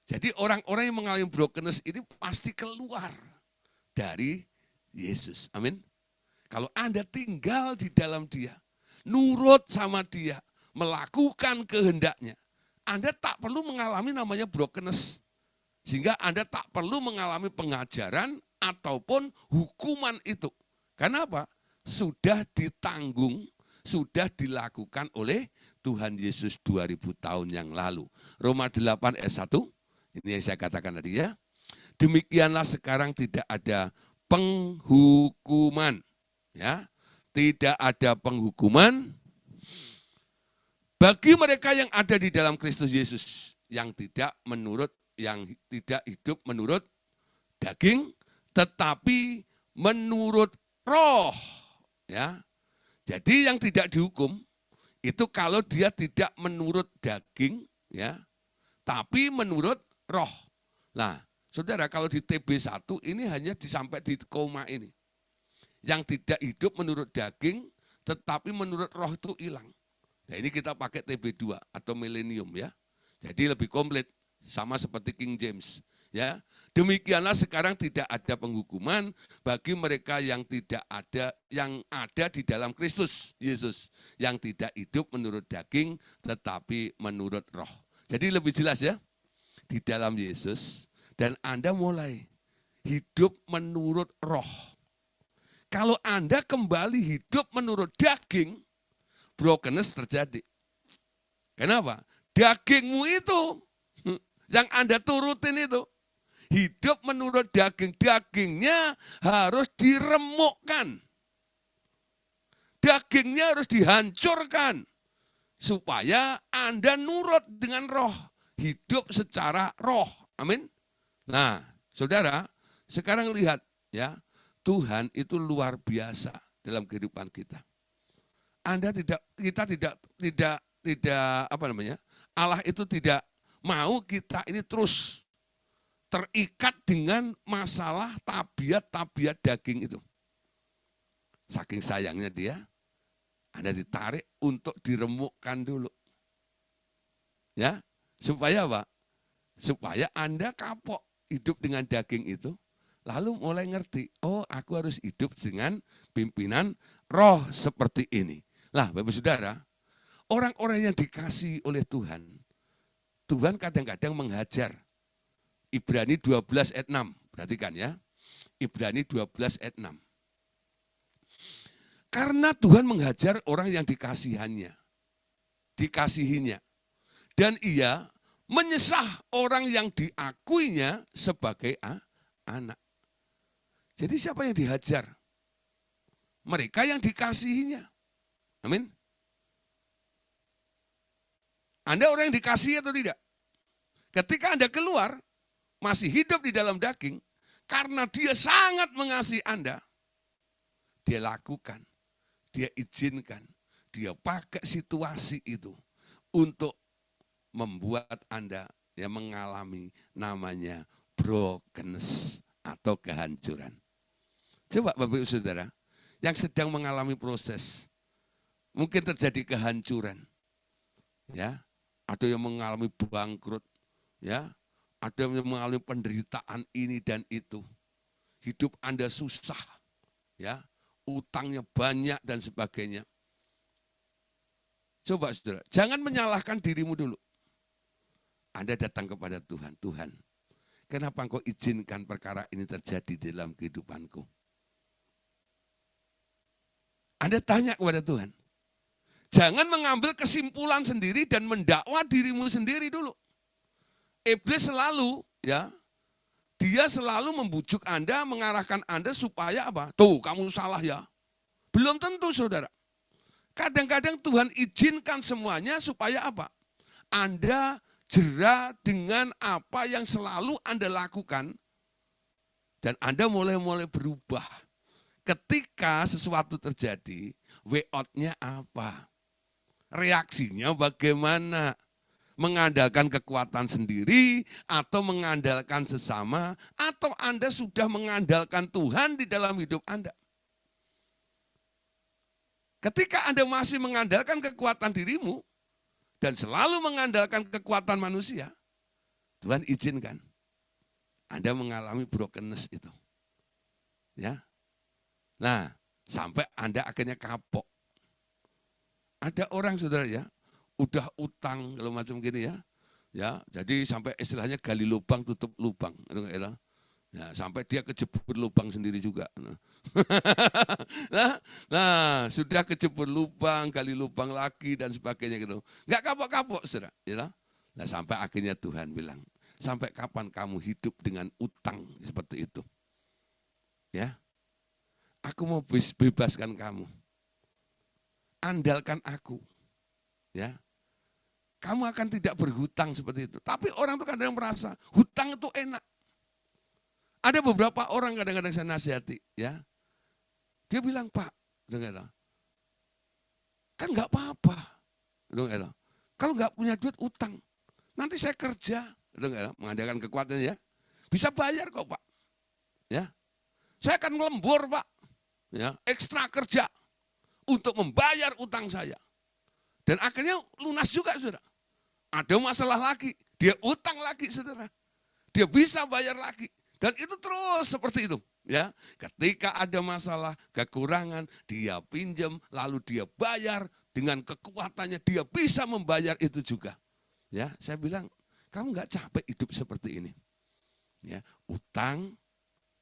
Jadi orang-orang yang mengalami brokenness ini pasti keluar dari Yesus. Amin. Kalau Anda tinggal di dalam Dia, nurut sama Dia, melakukan kehendaknya, Anda tak perlu mengalami namanya brokenness. Sehingga Anda tak perlu mengalami pengajaran ataupun hukuman itu. Karena apa? Sudah ditanggung, sudah dilakukan oleh Tuhan Yesus 2000 tahun yang lalu. Roma 8 ayat 1, ini yang saya katakan tadi ya. Demikianlah sekarang tidak ada penghukuman. Ya, tidak ada penghukuman bagi mereka yang ada di dalam Kristus Yesus, yang tidak hidup menurut daging, tetapi menurut roh, ya. Jadi yang tidak dihukum itu kalau dia tidak menurut daging, ya, tapi menurut roh. Nah, saudara, kalau di TB1 ini hanya sampai di koma ini. Yang tidak hidup menurut daging, tetapi menurut roh itu hilang. Nah, ini kita pakai TB2 atau milenium ya. Jadi lebih komplit, sama seperti King James. Ya, demikianlah sekarang tidak ada penghukuman bagi mereka yang ada di dalam Kristus Yesus, yang tidak hidup menurut daging tetapi menurut roh. Jadi lebih jelas ya, di dalam Yesus dan Anda mulai hidup menurut roh. Kalau Anda kembali hidup menurut daging, brokenness terjadi. Kenapa? Dagingmu itu yang Anda turutin itu hidup menurut daging, dagingnya harus diremukkan. Dagingnya harus dihancurkan. Supaya Anda nurut dengan roh. Hidup secara roh. Amin. Nah, saudara, sekarang lihat ya, Tuhan itu luar biasa dalam kehidupan kita. Allah itu tidak mau kita ini terus terikat dengan masalah tabiat-tabiat daging itu. Saking sayangnya dia, Anda ditarik untuk diremukkan dulu. Ya, supaya apa? Supaya Anda kapok hidup dengan daging itu, lalu mulai ngerti, oh aku harus hidup dengan pimpinan roh seperti ini. Lah, Bapak Saudara, orang-orang yang dikasihi oleh Tuhan, Tuhan kadang-kadang menghajar. Ibrani 12 ayat 6, perhatikan ya. Ibrani 12 ayat 6. Karena Tuhan menghajar orang yang dikasihinya. Dan ia menyesah orang yang diakuinya sebagai anak. Jadi siapa yang dihajar? Mereka yang dikasihinya. Amin. Anda orang yang dikasihi atau tidak? Ketika Anda keluar, masih hidup di dalam daging, karena dia sangat mengasihi Anda, dia lakukan, dia izinkan, dia pakai situasi itu untuk membuat Anda yang mengalami namanya brokenness atau kehancuran. Coba Bapak Ibu Saudara, yang sedang mengalami proses, mungkin terjadi kehancuran, ya, ada yang mengalami bangkrut, ya, ada yang mengalami penderitaan ini dan itu, hidup Anda susah, ya, utangnya banyak dan sebagainya. Coba saudara, jangan menyalahkan dirimu dulu. Anda datang kepada Tuhan, Tuhan, kenapa Engkau izinkan perkara ini terjadi dalam kehidupanku? Anda tanya kepada Tuhan. Jangan mengambil kesimpulan sendiri dan mendakwa dirimu sendiri dulu. Iblis selalu, ya, dia selalu membujuk Anda, mengarahkan Anda supaya apa? Tuh, kamu salah ya. Belum tentu, saudara. Kadang-kadang Tuhan izinkan semuanya supaya apa? Anda jera dengan apa yang selalu Anda lakukan, dan Anda mulai berubah. Ketika sesuatu terjadi, way out-nya apa? Reaksinya bagaimana? Mengandalkan kekuatan sendiri atau mengandalkan sesama, atau Anda sudah mengandalkan Tuhan di dalam hidup Anda? Ketika Anda masih mengandalkan kekuatan dirimu dan selalu mengandalkan kekuatan manusia, Tuhan izinkan Anda mengalami brokenness itu. Ya. Nah, sampai Anda akhirnya kapok. Ada orang saudara ya, udah utang kalau macam gini ya. Ya, jadi sampai istilahnya gali lubang tutup lubang. Ya, sampai dia kejebur lubang sendiri juga. Nah, sudah kejebur lubang, gali lubang lagi dan sebagainya gitu. Enggak kapok-kapok saudara. Ya. Nah, sampai akhirnya Tuhan bilang, sampai kapan kamu hidup dengan utang seperti itu? Ya. Aku mau bebaskan kamu. Andalkan aku. Ya. Kamu akan tidak berhutang seperti itu. Tapi orang itu kadang merasa hutang itu enak. Ada beberapa orang kadang-kadang saya nasihati, ya. Dia bilang, "Pak, kan nggak apa-apa. Kalau nggak punya duit utang, nanti saya kerja, mengandalkan kekuatan ya. Bisa bayar kok, Pak. Ya. Saya akan ngelembur, Pak. Ya, ekstra kerja untuk membayar utang saya." Dan akhirnya lunas juga, saudara. Ada masalah lagi, dia utang lagi, saudara. Dia bisa bayar lagi. Dan itu terus seperti itu. Ya, ketika ada masalah, kekurangan, dia pinjam, lalu dia bayar, dengan kekuatannya dia bisa membayar itu juga. Ya, saya bilang, kamu nggak capek hidup seperti ini? Ya, utang,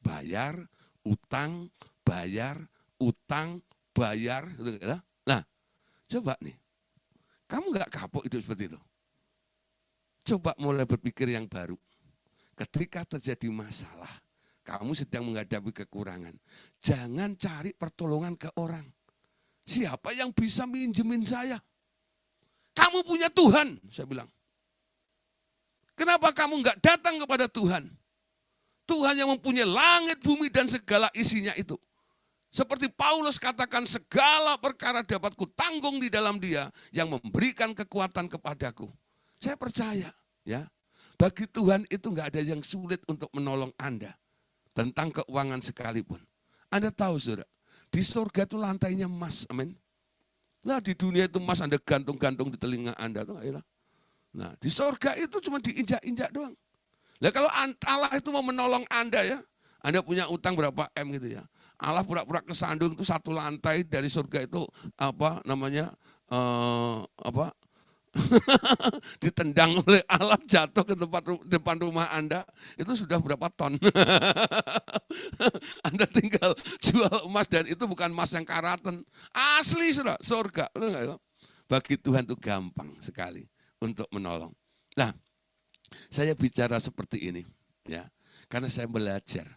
bayar, utang, bayar, utang, bayar. Nah, coba nih, kamu nggak kapok hidup seperti itu? Coba mulai berpikir yang baru. Ketika terjadi masalah, kamu sedang menghadapi kekurangan, jangan cari pertolongan ke orang. Siapa yang bisa minjemin saya? Kamu punya Tuhan, saya bilang. Kenapa kamu nggak datang kepada Tuhan? Tuhan yang mempunyai langit, bumi, dan segala isinya itu. Seperti Paulus katakan, segala perkara dapat kutanggung di dalam Dia yang memberikan kekuatan kepadaku. Saya percaya, ya, bagi Tuhan itu nggak ada yang sulit untuk menolong Anda tentang keuangan sekalipun. Anda tahu, saudara, di surga itu lantainya emas, amin. Nah, di dunia itu emas Anda gantung-gantung di telinga Anda. Nah, di surga itu cuma diinjak-injak doang. Nah, kalau Allah itu mau menolong Anda ya, Anda punya utang berapa M gitu ya. Allah pura-pura kesandung itu satu lantai dari surga itu ditendang oleh Allah, jatuh ke depan rumah Anda, itu sudah berapa ton. Anda tinggal jual emas dan itu bukan emas yang karatan. Asli sudah, surga. Bagi Tuhan itu gampang sekali untuk menolong. Nah, saya bicara seperti ini, ya, karena saya belajar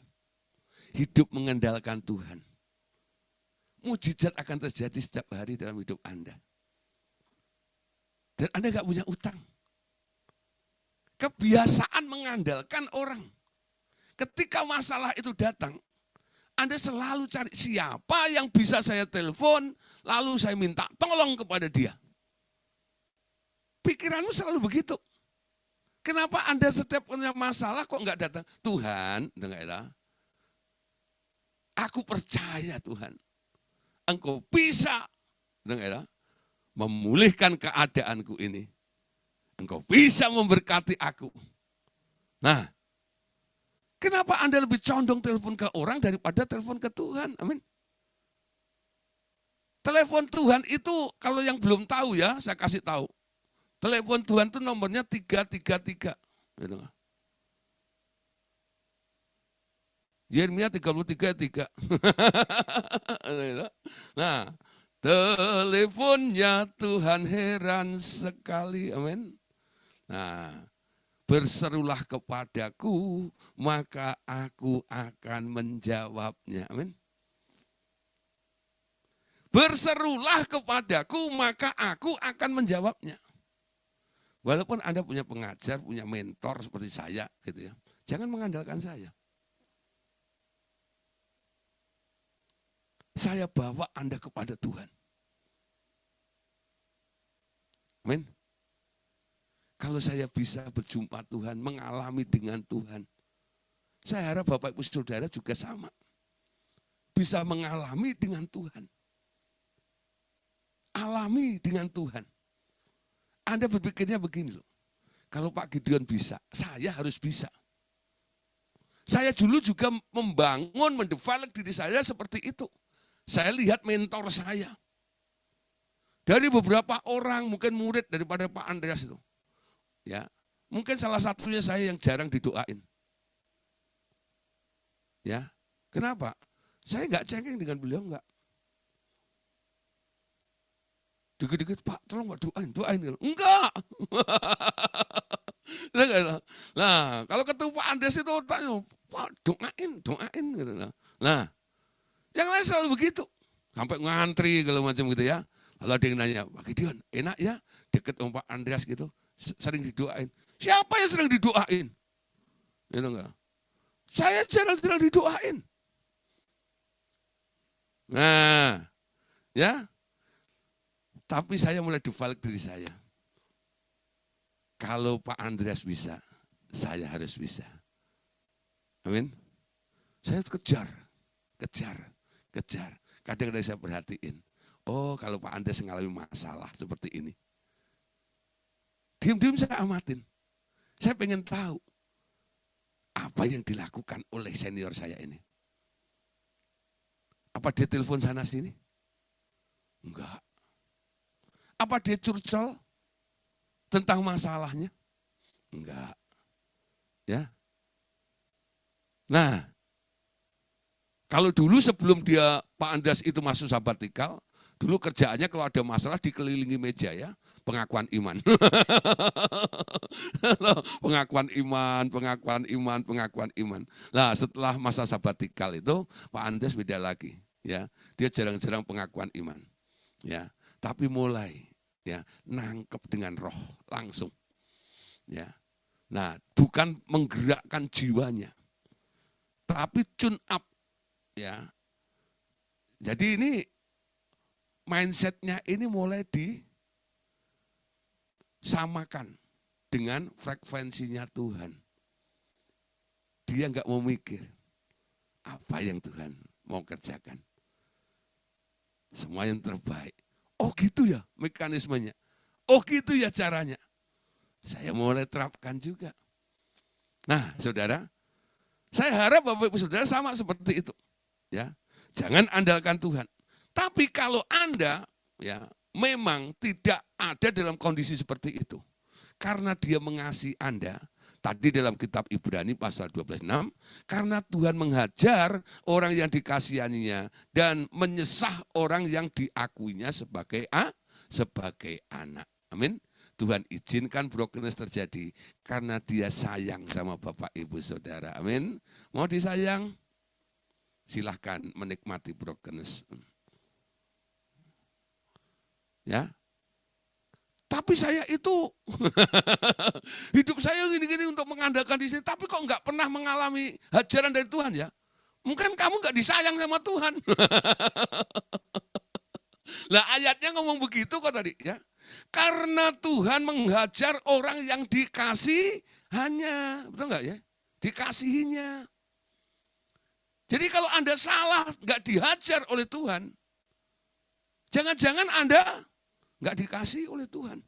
hidup mengandalkan Tuhan. Mujizat akan terjadi setiap hari dalam hidup Anda. Dan Anda nggak punya utang. Kebiasaan mengandalkan orang. Ketika masalah itu datang, Anda selalu cari siapa yang bisa saya telepon, lalu saya minta tolong kepada dia. Pikiranmu selalu begitu. Kenapa Anda setiap punya masalah kok enggak datang? Tuhan, dengarlah. Aku percaya Tuhan. Engkau bisa, dengarlah, memulihkan keadaanku ini. Engkau bisa memberkati aku. Nah, kenapa Anda lebih condong telepon ke orang daripada telepon ke Tuhan? Amin. Telepon Tuhan itu kalau yang belum tahu ya, saya kasih tahu. Telepon Tuhan itu nomornya 333. Yeremia 33:3. Nah, teleponnya Tuhan heran sekali. Amin. Nah, berserulah kepadaku, maka aku akan menjawabnya. Amin. Berserulah kepadaku, maka aku akan menjawabnya. Walaupun Anda punya pengajar, punya mentor seperti saya, gitu ya, jangan mengandalkan saya. Saya bawa Anda kepada Tuhan. Amin. Kalau saya bisa berjumpa Tuhan, mengalami dengan Tuhan, saya harap Bapak Ibu Saudara juga sama. Bisa mengalami dengan Tuhan. Alami dengan Tuhan. Anda berpikirnya begini loh, kalau Pak Gideon bisa, saya harus bisa. Saya dulu juga membangun, mendevelop diri saya seperti itu. Saya lihat mentor saya. Dari beberapa orang, mungkin murid daripada Pak Andreas itu. Ya, mungkin salah satunya saya yang jarang didoain. Ya, kenapa? Saya enggak cengeng dengan beliau, enggak. Dikit-dikit, Pak, tolong Pak doain. Enggak. Nah, kalau ketemu Pak Andreas itu tanya, Pak doain gitu. Nah, yang lain selalu begitu. Sampai ngantri kalau macam gitu ya. Kalau ada yang nanya, Pak Gideon, enak ya deket sama Pak Andreas gitu, sering didoain. Siapa yang sering didoain? Gitu enggak? Saya jarang didoain. Nah, ya. Tapi saya mulai develop diri saya. Kalau Pak Andreas bisa, saya harus bisa. Amin. Saya kejar. Kadang-kadang saya perhatiin. Oh, kalau Pak Andreas mengalami masalah seperti ini. Diam-diam saya amatin. Saya pengen tahu apa yang dilakukan oleh senior saya ini. Apa dia telepon sana sini? Enggak. Apa dia curcol tentang masalahnya? Enggak. Ya. Nah, kalau dulu sebelum dia Pak Andreas itu masuk sabatikal, dulu kerjaannya kalau ada masalah dikelilingi meja ya, pengakuan iman. pengakuan iman. Nah, setelah masa sabatikal itu Pak Andreas beda lagi, ya. Dia jarang-jarang pengakuan iman. Ya. Tapi mulai ya nangkep dengan roh langsung. Ya. Nah, bukan menggerakkan jiwanya. Tapi tune up ya. Jadi ini mindsetnya ini mulai disamakan dengan frekuensinya Tuhan. Dia enggak mau mikir apa yang Tuhan mau kerjakan. Semua yang terbaik. Oh gitu ya mekanismenya. Oh gitu ya caranya. Saya mulai terapkan juga. Nah, saudara, saya harap Bapak Ibu Saudara sama seperti itu. Ya, jangan andalkan Tuhan. Tapi kalau Anda ya memang tidak ada dalam kondisi seperti itu, karena Dia mengasihi Anda, tadi dalam kitab Ibrani pasal 12:6, karena Tuhan menghajar orang yang dikasihaninya dan menyesah orang yang diakuinya sebagai anak. Amin. Tuhan izinkan brokenness terjadi karena Dia sayang sama Bapak Ibu Saudara. Amin. Mau disayang? Silahkan menikmati brokenness. Ya. Tapi saya itu hidup saya gini-gini untuk mengandalkan di sini, tapi kok enggak pernah mengalami hajaran dari Tuhan ya? Mungkin kamu enggak disayang sama Tuhan. Lah ayatnya ngomong begitu kok tadi ya. Karena Tuhan menghajar orang yang dikasihannya. Betul nggak ya? Dikasihinya. Jadi kalau Anda salah, nggak dihajar oleh Tuhan, jangan-jangan Anda nggak dikasih oleh Tuhan.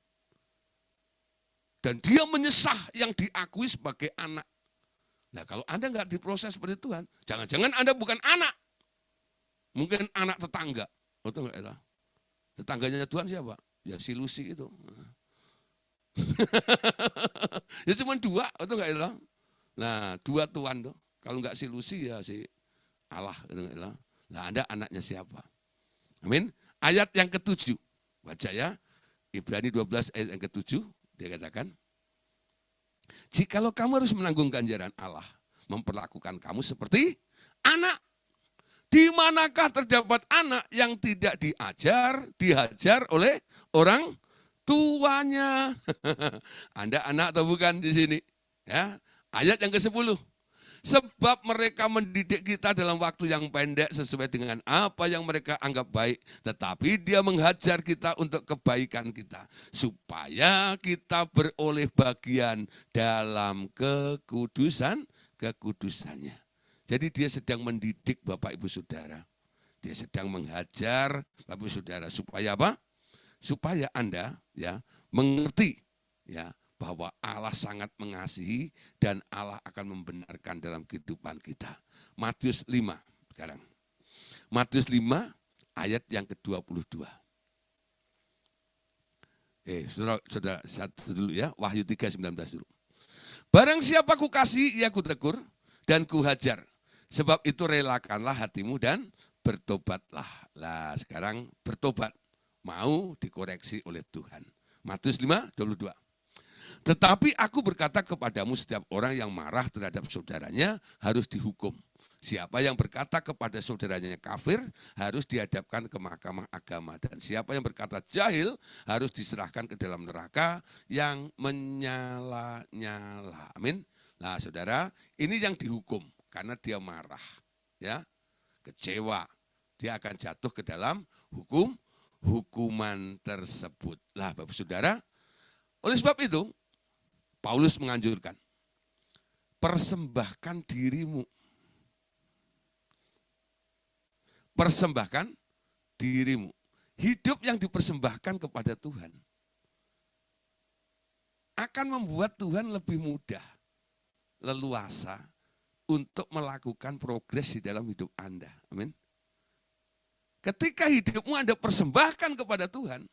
Dan dia menyesah yang diakui sebagai anak. Nah kalau Anda nggak diproses seperti Tuhan, jangan-jangan Anda bukan anak. Mungkin anak tetangga. Betul nggak ya? Tetangganya Tuhan siapa? Ya si Lucy itu. Ya cuma dua, betul nggak ya? Nah dua Tuhan tuh. Kalau nggak si Lucy ya si Allah. Betul nggak ya? Nah Anda anaknya siapa? Amin. Ayat yang ke-7. Baca ya. Ibrani 12 ayat yang ke-7. Dia katakan, jikalau kamu harus menanggung ganjaran Allah, memperlakukan kamu seperti anak. Di manakah terdapat anak yang tidak dihajar oleh orang tuanya? Anda anak atau bukan di sini? Ya, ayat yang ke-10. Sebab mereka mendidik kita dalam waktu yang pendek sesuai dengan apa yang mereka anggap baik. Tetapi dia menghajar kita untuk kebaikan kita. Supaya kita beroleh bagian dalam kekudusannya. Jadi dia sedang mendidik Bapak Ibu Saudara. Dia sedang menghajar Bapak Ibu Saudara. Supaya apa? Supaya Anda ya mengerti ya bahwa Allah sangat mengasihi dan Allah akan membenarkan dalam kehidupan kita. Matius 5 sekarang. Matius 5 ayat yang ke-22. Saudara satu dulu ya, Wahyu 3:19 dulu. Barang siapa ku kasih, ia ku tegur dan ku hajar. Sebab itu relakanlah hatimu dan bertobatlah. Lah sekarang bertobat. Mau dikoreksi oleh Tuhan. Matius 5:22. Tetapi aku berkata kepadamu, setiap orang yang marah terhadap saudaranya harus dihukum. Siapa yang berkata kepada saudaranya kafir harus dihadapkan ke mahkamah agama. Dan siapa yang berkata jahil harus diserahkan ke dalam neraka yang menyala-nyala. Amin. Nah saudara, ini yang dihukum karena dia marah, ya, kecewa. Dia akan jatuh ke dalam hukuman tersebut. Lah Bapak Saudara, oleh sebab itu Paulus menganjurkan, persembahkan dirimu. Persembahkan dirimu. Hidup yang dipersembahkan kepada Tuhan akan membuat Tuhan lebih mudah, leluasa untuk melakukan progres di dalam hidup Anda. Amin. Ketika hidupmu Anda persembahkan kepada Tuhan,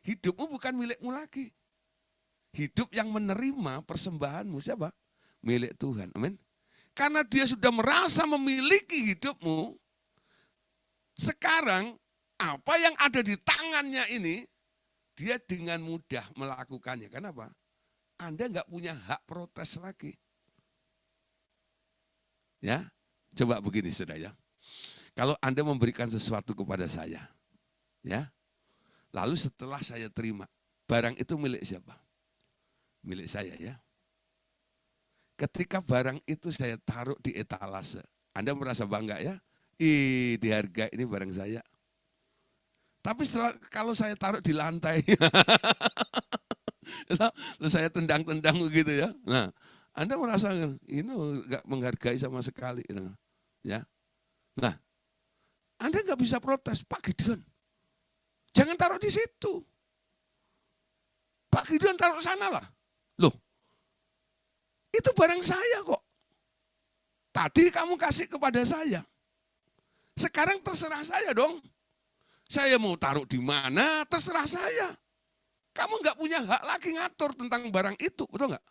hidupmu bukan milikmu lagi. Hidup yang menerima persembahanmu siapa? Milik Tuhan. Amin. Karena dia sudah merasa memiliki hidupmu, sekarang apa yang ada di tangannya ini, dia dengan mudah melakukannya. Kenapa? Anda nggak punya hak protes lagi. Ya, coba begini saudara ya. Kalau Anda memberikan sesuatu kepada saya, ya, lalu setelah saya terima, barang itu milik siapa? Milik saya ya. Ketika barang itu saya taruh di etalase, Anda merasa bangga ya? Dihargai ini barang saya. Tapi setelah kalau saya taruh di lantai, terus saya tendang-tendang begitu ya. Nah, Anda merasa ini nggak menghargai sama sekali, ya. Nah, Anda nggak bisa protes, Pak Gideon. Jangan taruh di situ. Pak Gideon taruh sana lah. Loh, itu barang saya kok. Tadi kamu kasih kepada saya. Sekarang terserah saya dong. Saya mau taruh di mana, terserah saya. Kamu nggak punya hak lagi ngatur tentang barang itu, betul nggak?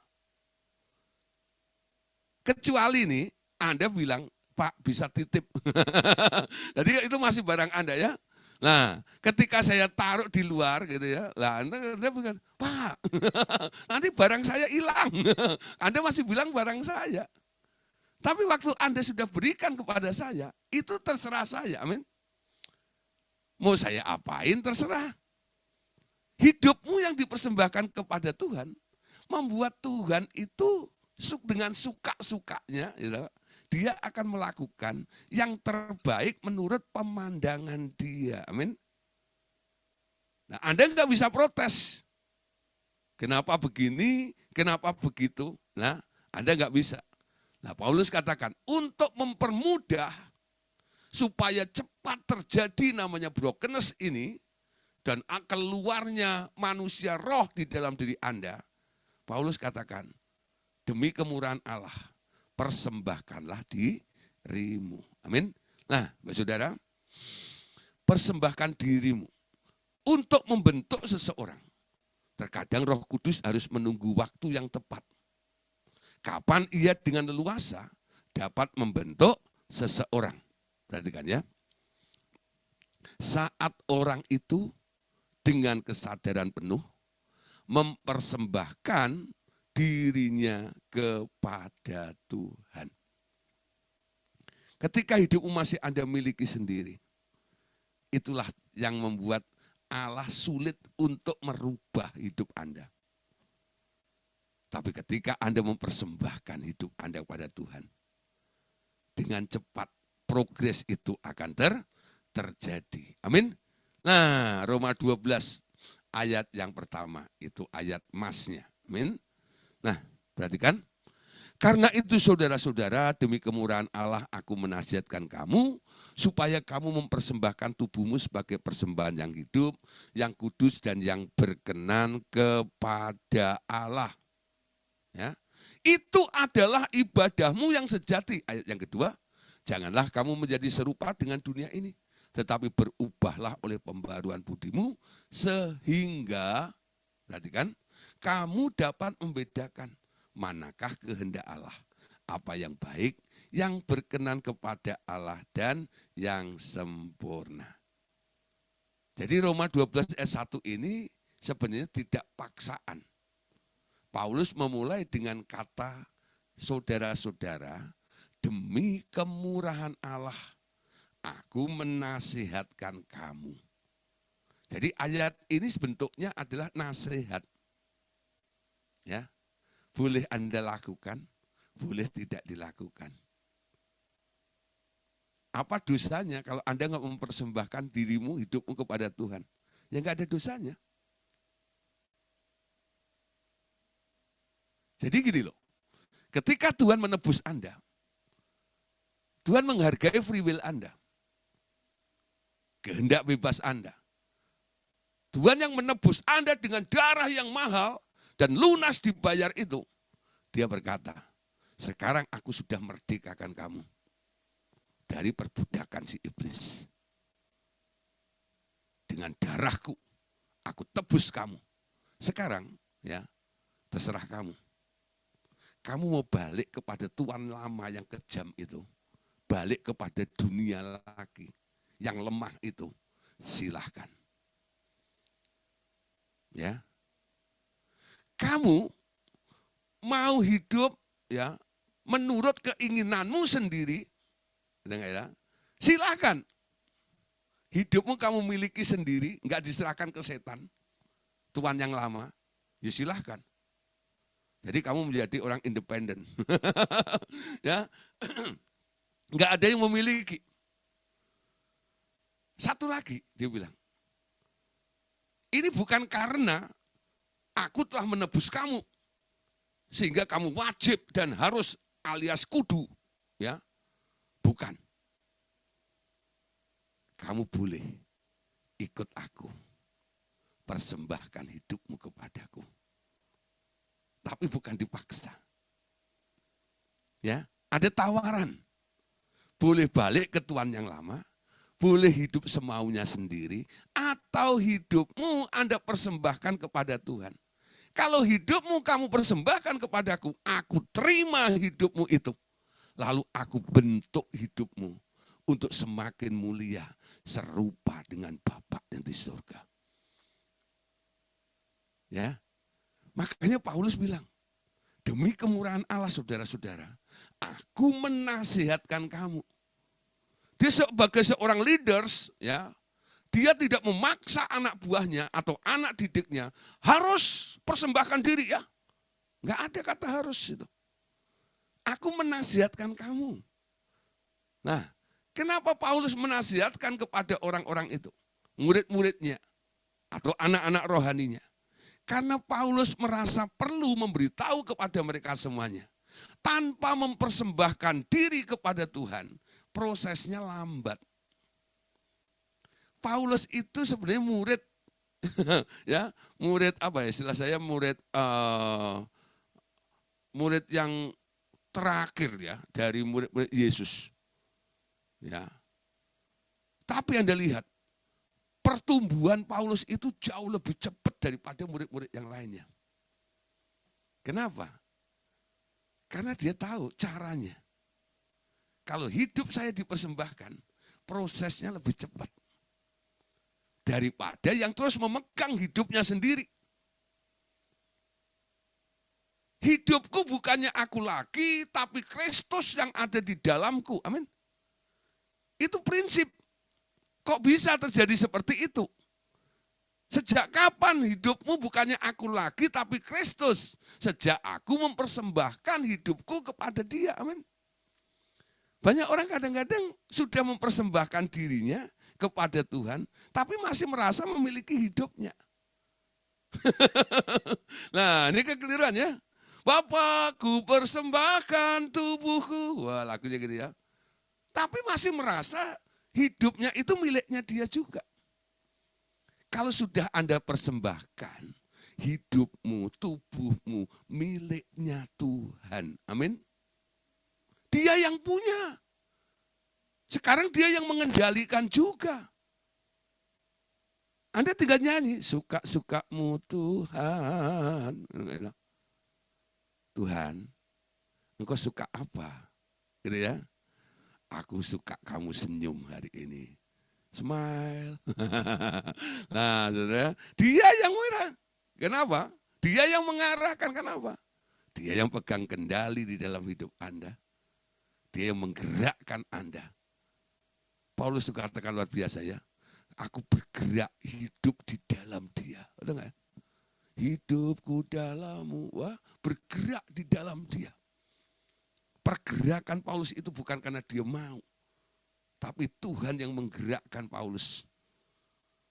Kecuali nih, Anda bilang, Pak bisa titip. Jadi itu masih barang Anda ya. Nah, ketika saya taruh di luar gitu ya, lah Anda bilang, Pak, nanti barang saya hilang. Anda masih bilang barang saya. Tapi waktu Anda sudah berikan kepada saya, itu terserah saya, amin. Mau saya apain terserah. Hidupmu yang dipersembahkan kepada Tuhan, membuat Tuhan itu dengan suka-sukanya, gitu, dia akan melakukan yang terbaik menurut pemandangan dia. Amin. Anda nggak bisa protes. Kenapa begini, kenapa begitu? Nah, Anda nggak bisa. Nah, Paulus katakan, untuk mempermudah supaya cepat terjadi namanya brokenness ini, dan keluarnya manusia roh di dalam diri Anda, Paulus katakan, demi kemurahan Allah, persembahkanlah dirimu. Amin. Nah, saudara, persembahkan dirimu untuk membentuk seseorang. Terkadang Roh Kudus harus menunggu waktu yang tepat. Kapan ia dengan leluasa dapat membentuk seseorang. Perhatikan ya. Saat orang itu dengan kesadaran penuh mempersembahkan dirinya kepada Tuhan. Ketika hidupmu masih Anda miliki sendiri, itulah yang membuat Allah sulit untuk merubah hidup Anda. Tapi ketika Anda mempersembahkan hidup Anda kepada Tuhan, dengan cepat progres itu akan terjadi. Amin. Nah, Roma 12 ayat yang pertama, itu ayat emasnya. Amin. Nah, perhatikan. Karena itu saudara-saudara, demi kemurahan Allah aku menasihatkan kamu, supaya kamu mempersembahkan tubuhmu sebagai persembahan yang hidup, yang kudus dan yang berkenan kepada Allah. Ya. Itu adalah ibadahmu yang sejati. Ayat yang kedua, janganlah kamu menjadi serupa dengan dunia ini, tetapi berubahlah oleh pembaruan budimu, sehingga, perhatikan, kamu dapat membedakan manakah kehendak Allah, apa yang baik, yang berkenan kepada Allah, dan yang sempurna. Jadi Roma 12 ayat 1 ini sebenarnya tidak paksaan. Paulus memulai dengan kata, saudara-saudara, demi kemurahan Allah, aku menasihatkan kamu. Jadi ayat ini bentuknya adalah nasihat. Ya. Boleh Anda lakukan, boleh tidak dilakukan. Apa dosanya kalau Anda nggak mempersembahkan dirimu, hidupmu kepada Tuhan? Ya nggak ada dosanya. Jadi gini loh, ketika Tuhan menebus Anda, Tuhan menghargai free will Anda, kehendak bebas Anda. Tuhan yang menebus Anda dengan darah yang mahal, dan lunas dibayar itu, dia berkata, sekarang aku sudah merdekakan kamu dari perbudakan si iblis. Dengan darahku, aku tebus kamu. Sekarang, ya, terserah kamu. Kamu mau balik kepada tuan lama yang kejam itu, balik kepada dunia lagi yang lemah itu, silahkan. Ya, kamu mau hidup ya menurut keinginanmu sendiri, silakan. Hidupmu kamu miliki sendiri, enggak diserahkan ke setan, tuan yang lama, ya silahkan. Jadi kamu menjadi orang independen, ya, enggak ada yang memiliki. Satu lagi dia bilang, ini bukan karena aku telah menebus kamu, sehingga kamu wajib dan harus alias kudu, ya, bukan. Kamu boleh ikut aku, persembahkan hidupmu kepadaku, tapi bukan dipaksa. Ya, ada tawaran, boleh balik ke tuan yang lama, boleh hidup semaunya sendiri, atau hidupmu Anda persembahkan kepada Tuhan. Kalau hidupmu kamu persembahkan kepadaku, aku terima hidupmu itu. Lalu aku bentuk hidupmu untuk semakin mulia, serupa dengan Bapa yang di surga. Ya, makanya Paulus bilang, demi kemurahan Allah saudara-saudara, aku menasihatkan kamu. Dia sebagai seorang leaders, ya, dia tidak memaksa anak buahnya atau anak didiknya harus persembahkan diri, ya. Enggak ada kata harus itu. Aku menasihatkan kamu. Nah, kenapa Paulus menasihatkan kepada orang-orang itu, murid-muridnya, atau atau anak-anak rohaninya. Karena Paulus merasa perlu memberitahu kepada mereka semuanya. Tanpa mempersembahkan diri kepada Tuhan, prosesnya lambat. Paulus itu sebenarnya murid, ya murid apa ya istilah saya, murid yang terakhir ya dari murid-murid Yesus. Ya. Tapi Anda lihat, pertumbuhan Paulus itu jauh lebih cepat daripada murid-murid yang lainnya. Kenapa? Karena dia tahu caranya. Kalau hidup saya dipersembahkan, prosesnya lebih cepat. Daripada yang terus memegang hidupnya sendiri. Hidupku bukannya aku lagi, tapi Kristus yang ada di dalamku. Amin. Itu prinsip. Kok bisa terjadi seperti itu? Sejak kapan hidupmu bukannya aku lagi, tapi Kristus? Sejak aku mempersembahkan hidupku kepada Dia. Amin. Banyak orang kadang-kadang sudah mempersembahkan dirinya kepada Tuhan, tapi masih merasa memiliki hidupnya. Nah, ini kekeliruan ya. Bapakku persembahkan tubuhku. Wah, lagunya gitu ya. Tapi masih merasa hidupnya itu miliknya dia juga. Kalau sudah Anda persembahkan, hidupmu, tubuhmu, miliknya Tuhan. Amin. Dia yang punya. Sekarang dia yang mengendalikan juga. Anda tinggal nyanyi, suka-sukamu Tuhan. Tuhan, engkau suka apa? Gitu ya. Aku suka kamu senyum hari ini. Smile. Nah, saudara, dia yang mengarah. Kenapa? Dia yang mengarahkan. Kenapa? Dia yang pegang kendali di dalam hidup Anda. Dia yang menggerakkan Anda. Paulus itu katakan luar biasa ya. Aku bergerak hidup di dalam Dia. Udah enggak? Hidupku dalammu, wah, bergerak di dalam Dia. Pergerakan Paulus itu bukan karena dia mau, tapi Tuhan yang menggerakkan Paulus.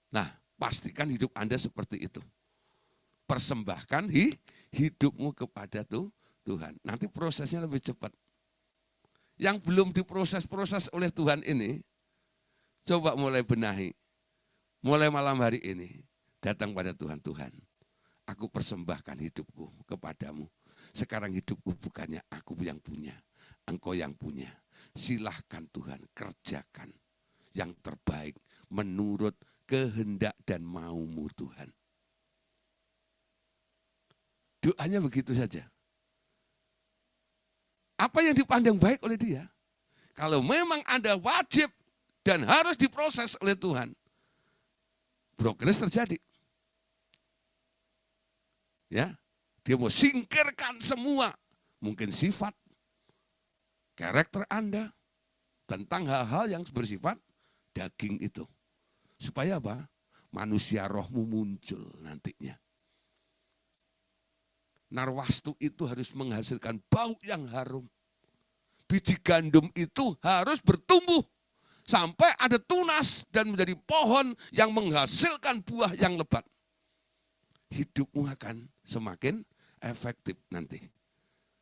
Nah, pastikan hidup Anda seperti itu. Persembahkan hidupmu kepada Tuhan. Nanti prosesnya lebih cepat. Yang belum diproses-proses oleh Tuhan ini, coba mulai benahi. Mulai malam hari ini, datang pada Tuhan. Tuhan, aku persembahkan hidupku kepadamu. Sekarang hidupku bukannya aku yang punya, Engkau yang punya. Silahkan Tuhan kerjakan yang terbaik menurut kehendak dan maumu Tuhan. Doanya begitu saja. Apa yang dipandang baik oleh dia? Kalau memang Anda wajib dan harus diproses oleh Tuhan, brokenness terjadi. Ya, dia mau singkirkan semua, mungkin sifat, karakter Anda tentang hal-hal yang bersifat daging itu. Supaya apa? Manusia rohmu muncul nantinya. Narwastu itu harus menghasilkan bau yang harum. Biji gandum itu harus bertumbuh sampai ada tunas dan menjadi pohon yang menghasilkan buah yang lebat. Hidupmu akan semakin efektif nanti.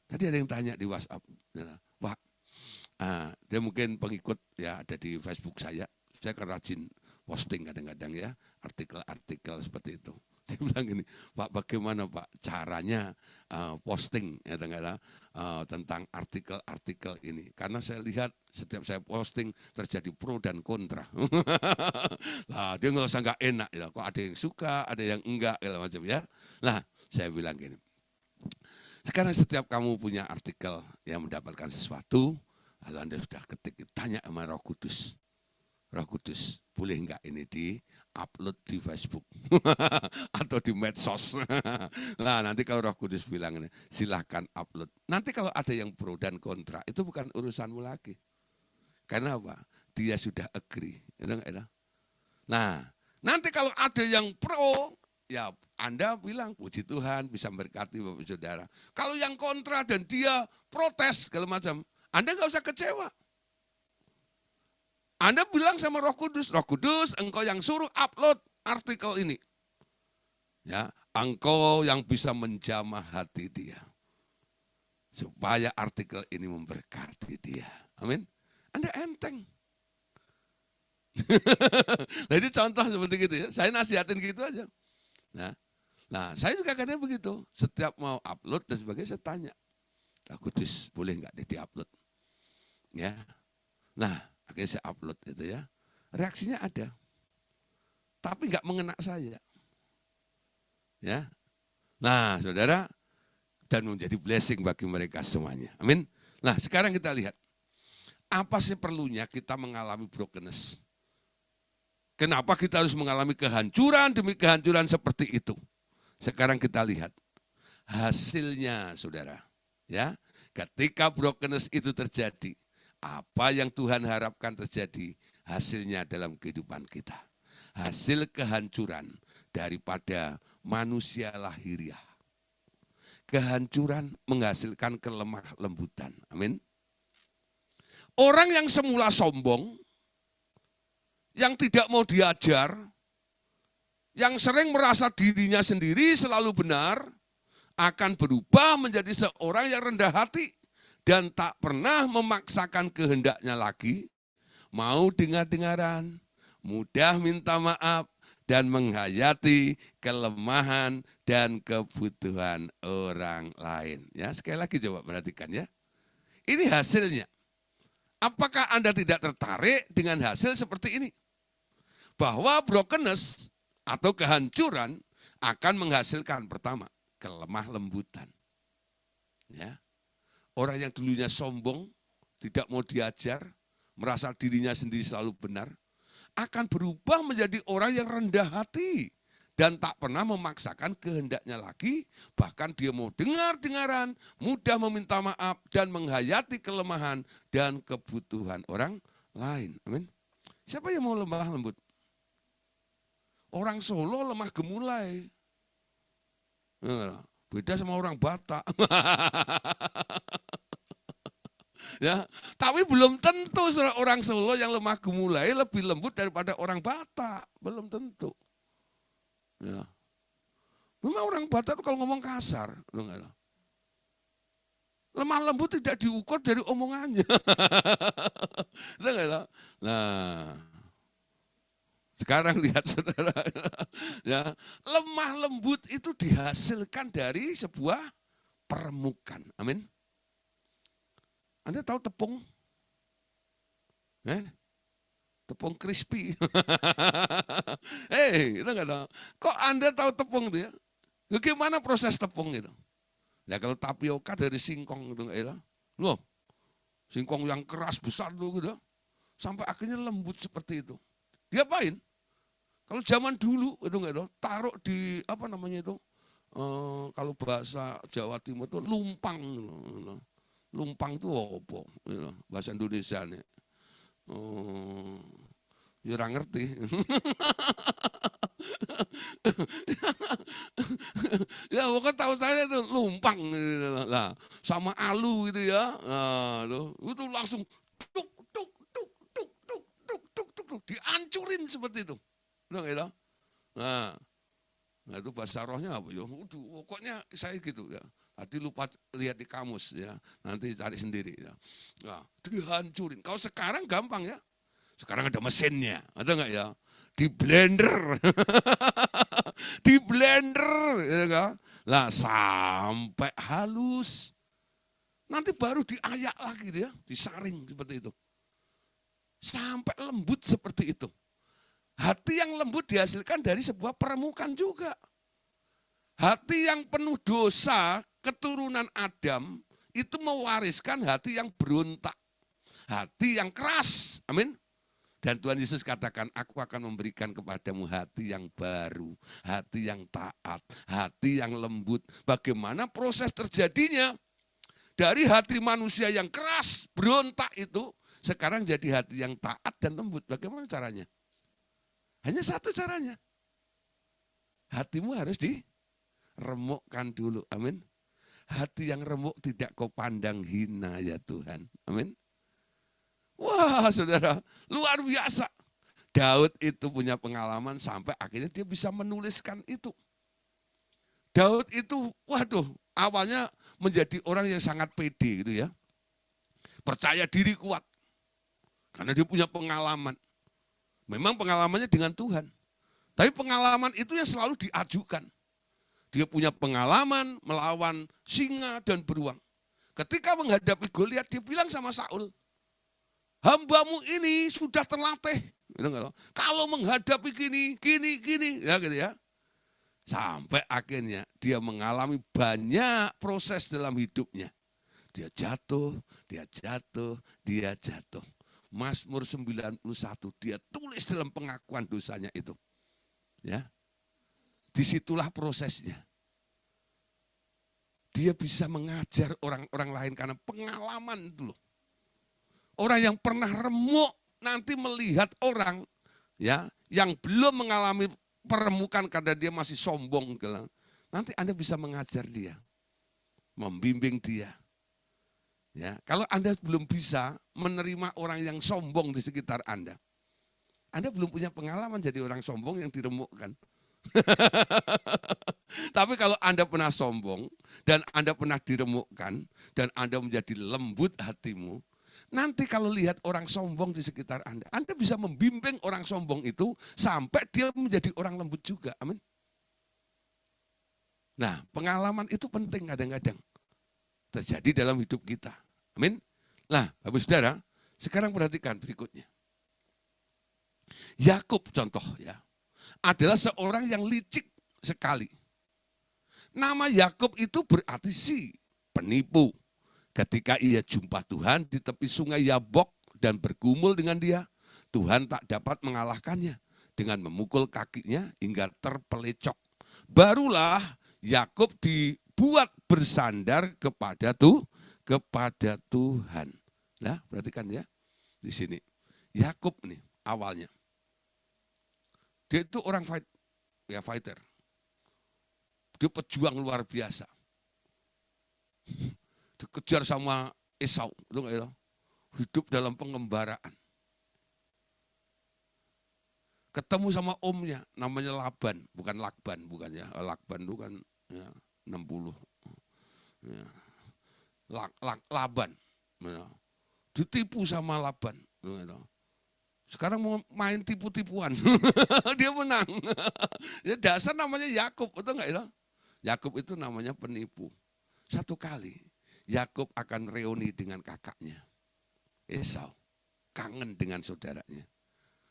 Tadi ada yang tanya di WhatsApp, Pak, dia mungkin pengikut ya ada di Facebook saya kan rajin posting kadang-kadang ya, artikel-artikel seperti itu. Dia bilang gini, Pak bagaimana Pak caranya posting ya, tentang artikel-artikel ini. Karena saya lihat setiap saya posting terjadi pro dan kontra. Nah, dia nggak enak ya, kok ada yang suka, ada yang enggak, macam ya. Nah, saya bilang gini, sekarang setiap kamu punya artikel yang mendapatkan sesuatu, lalu Anda sudah ketik, tanya sama Roh Kudus. Roh Kudus, boleh enggak ini di-upload di Facebook atau di medsos? Nah, nanti kalau Roh Kudus bilang ini, silahkan upload. Nanti kalau ada yang pro dan kontra, itu bukan urusanmu lagi. Karena apa? Dia sudah agree. Nah, nanti kalau ada yang pro, ya Anda bilang, puji Tuhan bisa memberkati Bapak Saudara. Kalau yang kontra dan dia protes segala macam, Anda nggak usah kecewa. Anda bilang sama Roh Kudus, Roh Kudus engkau yang suruh upload artikel ini. Ya, engkau yang bisa menjamah hati dia. Supaya artikel ini memberkati dia. Amin. Anda enteng. Nah ini contoh seperti gitu ya. Saya nasihatin gitu aja. Nah saya juga kadang begitu. Setiap mau upload dan sebagainya saya tanya. Kudus boleh nggak di-upload? Ya. Nah akhirnya saya upload itu ya. Reaksinya ada. Tapi nggak mengena saya. Ya. Nah saudara, dan menjadi blessing bagi mereka semuanya. Amin. Nah sekarang kita lihat. Apa sih perlunya kita mengalami brokenness? Kenapa kita harus mengalami kehancuran demi kehancuran seperti itu? Sekarang kita lihat hasilnya, saudara. Ya, ketika brokenness itu terjadi, apa yang Tuhan harapkan terjadi, hasilnya dalam kehidupan kita. Hasil kehancuran daripada manusia lahiriah. Kehancuran menghasilkan kelemah lembutan. Amin. Orang yang semula sombong, yang tidak mau diajar, yang sering merasa dirinya sendiri selalu benar, akan berubah menjadi seorang yang rendah hati dan tak pernah memaksakan kehendaknya lagi, mau dengar-dengaran, mudah minta maaf, dan menghayati kelemahan dan kebutuhan orang lain. Ya, sekali lagi coba perhatikan ya. Ini hasilnya. Apakah Anda tidak tertarik dengan hasil seperti ini? Bahwa brokenness atau kehancuran akan menghasilkan pertama kelemah lembutan. Ya. Orang yang dulunya sombong, tidak mau diajar, merasa dirinya sendiri selalu benar, akan berubah menjadi orang yang rendah hati dan tak pernah memaksakan kehendaknya lagi, bahkan dia mau dengar-dengaran, mudah meminta maaf dan menghayati kelemahan dan kebutuhan orang lain. Amin. Siapa yang mau lemah lembut? Orang Solo lemah gemulai. Beda sama orang Batak. Ya, tapi belum tentu orang Solo yang lemah gemulai lebih lembut daripada orang Batak. Belum tentu. Ya. Memang orang Batak itu kalau ngomong kasar. Lemah lembut tidak diukur dari omongannya. Nah, sekarang lihat saudara, ya, lemah lembut itu dihasilkan dari sebuah peremukan. Amin. Anda tahu tepung? Tepung crispy. Itu enggak tahu. Kok Anda tahu tepung itu ya? Bagaimana proses tepung itu? Ya kalau tapioka dari singkong itu enggak, loh, singkong yang keras besar tuh gitu, sampai akhirnya lembut seperti itu. Diapain? Kalau zaman dulu itu enggak tahu, taruh di apa namanya itu? Kalau bahasa Jawa Timur itu lumpang. Lumpang itu apa? Bahasa Indonesia nih. Ya ora ngerti. Ya pokoknya tahu saya itu lumpang lah, sama alu gitu ya. Nah, itu langsung tuk tuk tuk tuk tuk tuk tuk tuk dihancurin seperti itu. Nah, nah itu bahasa rohnya apa ya? Pokoknya saya gitu ya. Tadi lupa lihat di kamus ya, nanti cari sendiri ya. Nah, dihancurin. Kalau sekarang gampang ya. Sekarang ada mesinnya, ada enggak ya? Di blender. Di blender, ya kan? Lah sampai halus. Nanti baru diayak lagi ya, disaring seperti itu. Sampai lembut seperti itu. Hati yang lembut dihasilkan dari sebuah peremukan juga. Hati yang penuh dosa, keturunan Adam, itu mewariskan hati yang berontak. Hati yang keras, amin. Dan Tuhan Yesus katakan, aku akan memberikan kepadamu hati yang baru, hati yang taat, hati yang lembut. Bagaimana proses terjadinya? Dari hati manusia yang keras, berontak itu, sekarang jadi hati yang taat dan lembut. Bagaimana caranya? Hanya satu caranya. Hatimu harus diremukkan dulu, amin. Hati yang remuk tidak kau pandang hina ya Tuhan, amin. Wah saudara, luar biasa. Daud itu punya pengalaman sampai akhirnya dia bisa menuliskan itu. Daud itu, waduh, awalnya menjadi orang yang sangat pede gitu ya. Percaya diri kuat. Karena dia punya pengalaman. Memang pengalamannya dengan Tuhan. Tapi pengalaman itu yang selalu diajukan. Dia punya pengalaman melawan singa dan beruang. Ketika menghadapi Goliat, dia bilang sama Saul, hambamu ini sudah terlatih. Kalau menghadapi gini, ya gitu ya. Sampai akhirnya dia mengalami banyak proses dalam hidupnya. Dia jatuh, dia jatuh, dia jatuh. Mazmur 91 dia tulis dalam pengakuan dosanya itu. Ya. Disitulah prosesnya. Dia bisa mengajar orang-orang lain karena pengalaman itu loh. Orang yang pernah remuk nanti melihat orang ya yang belum mengalami peremukan karena dia masih sombong. Nanti Anda bisa mengajar dia, membimbing dia. Ya, kalau Anda belum bisa menerima orang yang sombong di sekitar Anda belum punya pengalaman jadi orang sombong yang diremukkan. Tapi kalau Anda pernah sombong dan Anda pernah diremukkan dan Anda menjadi lembut hatimu, nanti kalau lihat orang sombong di sekitar Anda bisa membimbing orang sombong itu sampai dia menjadi orang lembut juga. Amin. Nah, pengalaman itu penting kadang-kadang terjadi dalam hidup kita. Amin. Nah, Bapak Saudara, sekarang perhatikan berikutnya. Yakub contoh ya, adalah seorang yang licik sekali. Nama Yakub itu berarti si penipu. Ketika ia jumpa Tuhan di tepi sungai Yabok dan bergumul dengan dia, Tuhan tak dapat mengalahkannya dengan memukul kakinya hingga terpelecok. Barulah Yakub dibuat bersandar kepada Tuhan. Nah, perhatikan ya di sini. Yakub nih awalnya. Dia itu orang fighter. Dia pejuang luar biasa. Dikejar sama Esau, hidup dalam pengembaraan. Ketemu sama omnya, namanya Laban, bukan Lakban, bukan ya. Lakban itu kan ya, 60. Ya. Laban. Ya. Ditipu sama Laban. Ya. Sekarang mau main tipu-tipuan, dia menang. Ya, dasar namanya Yakub, betul nggak itu? Yakub itu namanya penipu. Satu kali Yakub akan reuni dengan kakaknya Esau, kangen dengan saudaranya.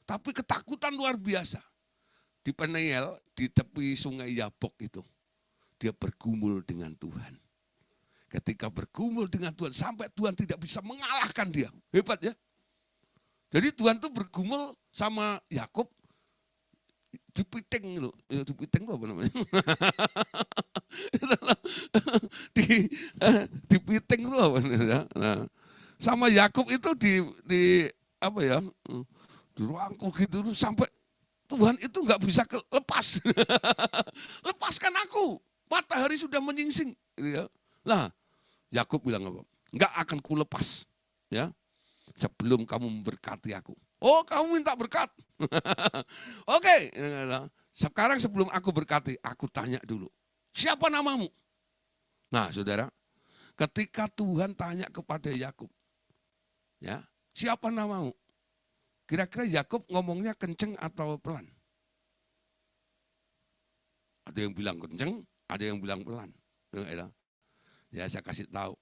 Tapi ketakutan luar biasa. Di Peniel, di tepi sungai Yabok itu, dia bergumul dengan Tuhan. Ketika bergumul dengan Tuhan, sampai Tuhan tidak bisa mengalahkan dia. Hebat ya. Jadi Tuhan tuh bergumul sama Yakub di piting itu. Di piting itu apa namanya? di piting itu apa namanya? Nah, sama Yakub itu di apa ya? Dirangkul gitu sampai Tuhan itu nggak bisa lepas. Lepaskan aku, matahari sudah menyingsing. Gitu ya. Nah, Yakub bilang apa? Nggak akan ku lepas, ya, sebelum kamu memberkati aku. Oh, kamu minta berkat? Oke, sekarang sebelum aku berkati, aku tanya dulu, siapa namamu? Nah, saudara, ketika Tuhan tanya kepada Yakub, ya, siapa namamu? Kira-kira Yakub ngomongnya kenceng atau pelan? Ada yang bilang kenceng, ada yang bilang pelan. Ya, saya kasih tahu.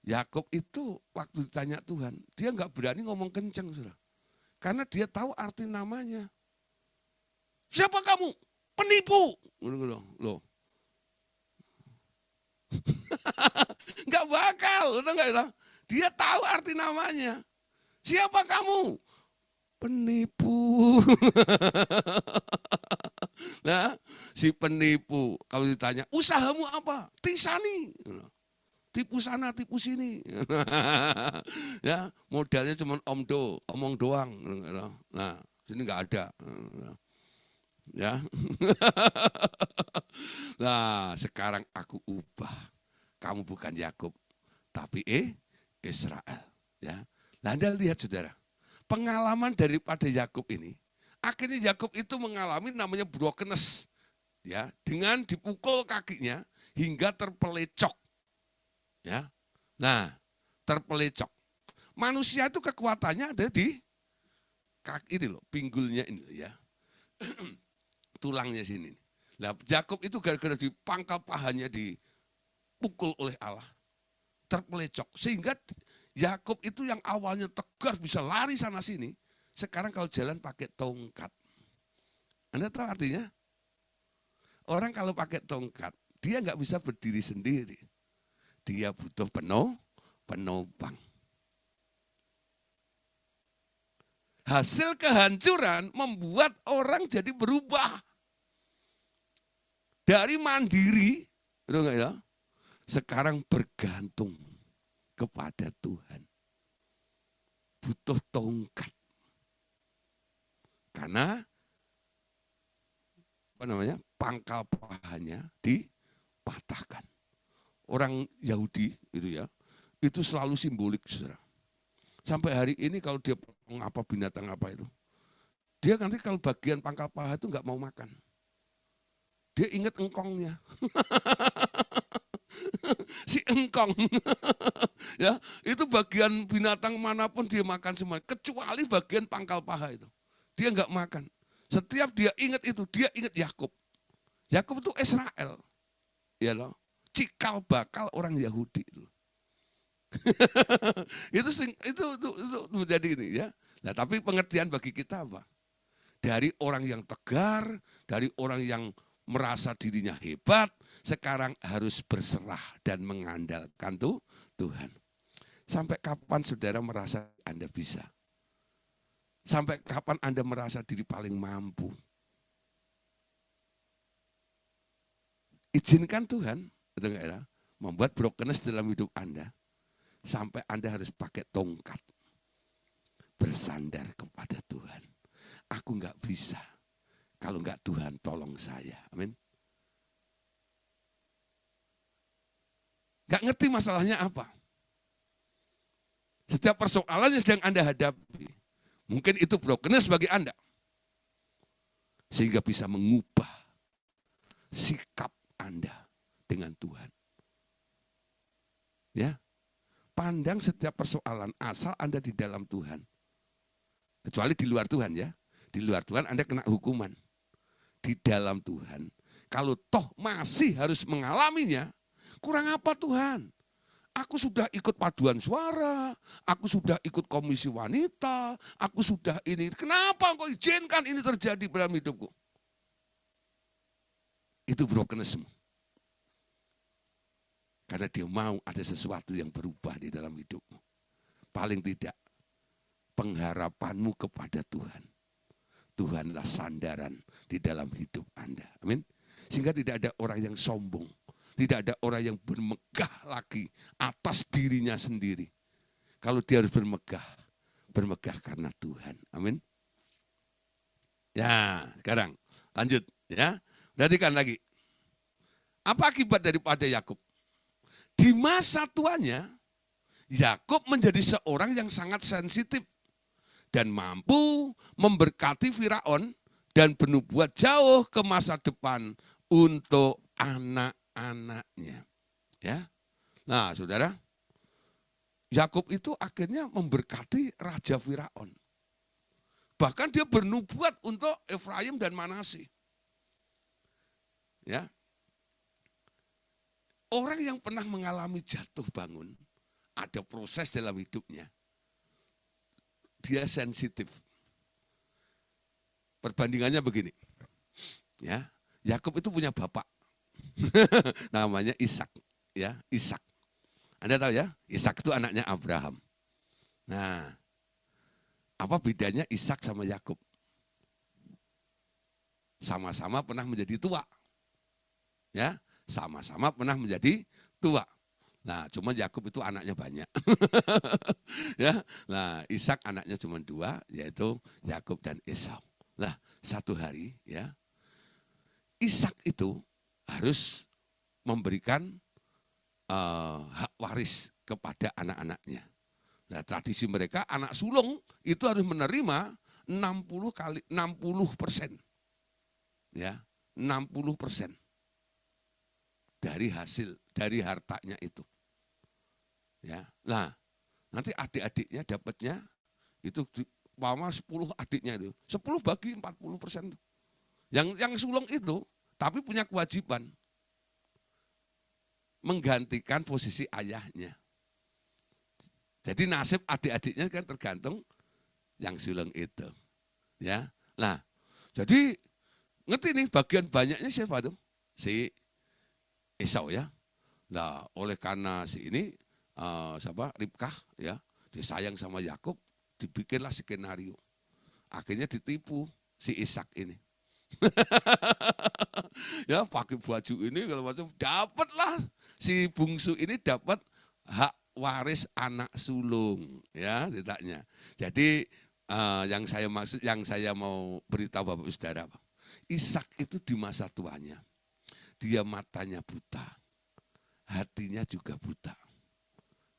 Yakub itu waktu ditanya Tuhan, dia nggak berani ngomong kenceng, saudara. Karena dia tahu arti namanya. Siapa kamu? Penipu. Loh. Nggak bakal, dia tahu arti namanya. Siapa kamu? Penipu. Nah, si penipu kalau ditanya, usahamu apa? Tisani. Tipu sana, tipu sini. Ya, modalnya cuma omong doang. Nah, sini nggak ada. Ya. Nah, sekarang aku ubah. Kamu bukan Yakub, tapi Israel. Ya. Nah, Anda lihat saudara, pengalaman daripada Yakub ini, akhirnya Yakub itu mengalami namanya brokenness. ya, dengan dipukul kakinya hingga terpelecok. Ya. Nah, terpelecok. Manusia itu kekuatannya ada di kaki ini loh, pinggulnya ini loh ya. Tulangnya sini. Nah, Yakub itu gara-gara di pangkal pahanya dipukul oleh Allah, terpelecok. Sehingga Yakub itu yang awalnya tegar bisa lari sana sini, sekarang kalau jalan pakai tongkat. Anda tahu artinya? Orang kalau pakai tongkat, dia nggak bisa berdiri sendiri. Dia butuh penopang. Hasil kehancuran membuat orang jadi berubah. Dari mandiri, ya, sekarang bergantung kepada Tuhan. Butuh tongkat. Karena pangkal pahanya dipatahkan. Orang Yahudi itu ya, itu selalu simbolik, saudara. Sampai hari ini kalau dia potong apa binatang apa itu, dia nanti kalau bagian pangkal paha itu nggak mau makan. Dia ingat engkongnya. Si engkong. Ya, itu bagian binatang manapun dia makan semua, kecuali bagian pangkal paha itu. Dia nggak makan. Setiap dia ingat itu, dia ingat Yakub. Yakub itu Israel. Ya loh, cikal bakal orang Yahudi itu. itu menjadi ini ya. Nah, tapi pengertian bagi kita apa? Dari orang yang tegar, dari orang yang merasa dirinya hebat, sekarang harus berserah dan mengandalkan Tuhan. Sampai kapan saudara merasa Anda bisa? Sampai kapan Anda merasa diri paling mampu? Izinkan Tuhan, membuat brokenness dalam hidup Anda. Sampai Anda harus pakai tongkat. Bersandar kepada Tuhan. Aku enggak bisa. Kalau enggak Tuhan tolong saya. Amin. Enggak ngerti masalahnya apa. Setiap persoalan yang sedang Anda hadapi. Mungkin itu brokenness bagi Anda. Sehingga bisa mengubah sikap Anda dengan Tuhan. Ya. Pandang setiap persoalan asal Anda di dalam Tuhan. Kecuali di luar Tuhan ya. Di luar Tuhan Anda kena hukuman. Di dalam Tuhan. Kalau toh masih harus mengalaminya, kurang apa Tuhan? Aku sudah ikut paduan suara, aku sudah ikut komisi wanita, aku sudah ini. Kenapa engkau izinkan ini terjadi dalam hidupku? Itu brokenness. Karena dia mau ada sesuatu yang berubah di dalam hidupmu. Paling tidak, pengharapanmu kepada Tuhan. Tuhanlah sandaran di dalam hidup Anda. Amin. Sehingga tidak ada orang yang sombong. Tidak ada orang yang bermegah lagi atas dirinya sendiri. Kalau dia harus bermegah karena Tuhan. Amin. Ya, sekarang lanjut ya. Perhatikan lagi. Apa akibat daripada Yakub? Di masa tuanya, Yakub menjadi seorang yang sangat sensitif dan mampu memberkati Firaun dan bernubuat jauh ke masa depan untuk anak-anaknya. Ya, nah saudara, Yakub itu akhirnya memberkati Raja Firaun. Bahkan dia bernubuat untuk Efraim dan Manasye. Ya. Orang yang pernah mengalami jatuh bangun, ada proses dalam hidupnya. Dia sensitif. Perbandingannya begini. Ya, Yakub itu punya bapak. Namanya Ishak, ya, Ishak. Anda tahu ya, Ishak itu anaknya Abraham. Nah, apa bedanya Ishak sama Yakub? Sama-sama pernah menjadi tua. Ya, sama-sama pernah menjadi tua. Nah, cuma Yakub itu anaknya banyak. Ya, nah Ishak anaknya cuma 2, yaitu Yakub dan Esau. Nah, satu hari ya, Ishak itu harus memberikan hak waris kepada anak-anaknya. Nah, tradisi mereka anak sulung itu harus menerima 60%. Ya, 60% dari hartanya itu. Ya. Nah, nanti adik-adiknya dapatnya itu 10 adiknya itu. 10 bagi 40%. Yang sulung itu tapi punya kewajiban menggantikan posisi ayahnya. Jadi nasib adik-adiknya kan tergantung yang sulung itu. Ya. Nah, jadi ngerti nih bagian banyaknya siapa tuh? Si Esau ya. Nah, oleh karena si ini Ribkah ya, disayang sama Yakub, dibikinlah skenario. Akhirnya ditipu si Ishak ini. Ya, pakai baju ini kalau macam dapatlah si bungsu ini dapat hak waris anak sulung ya ditanya. Jadi yang saya maksud, yang saya mau beritahu Bapak Saudara, Ishak itu di masa tuanya dia matanya buta, hatinya juga buta,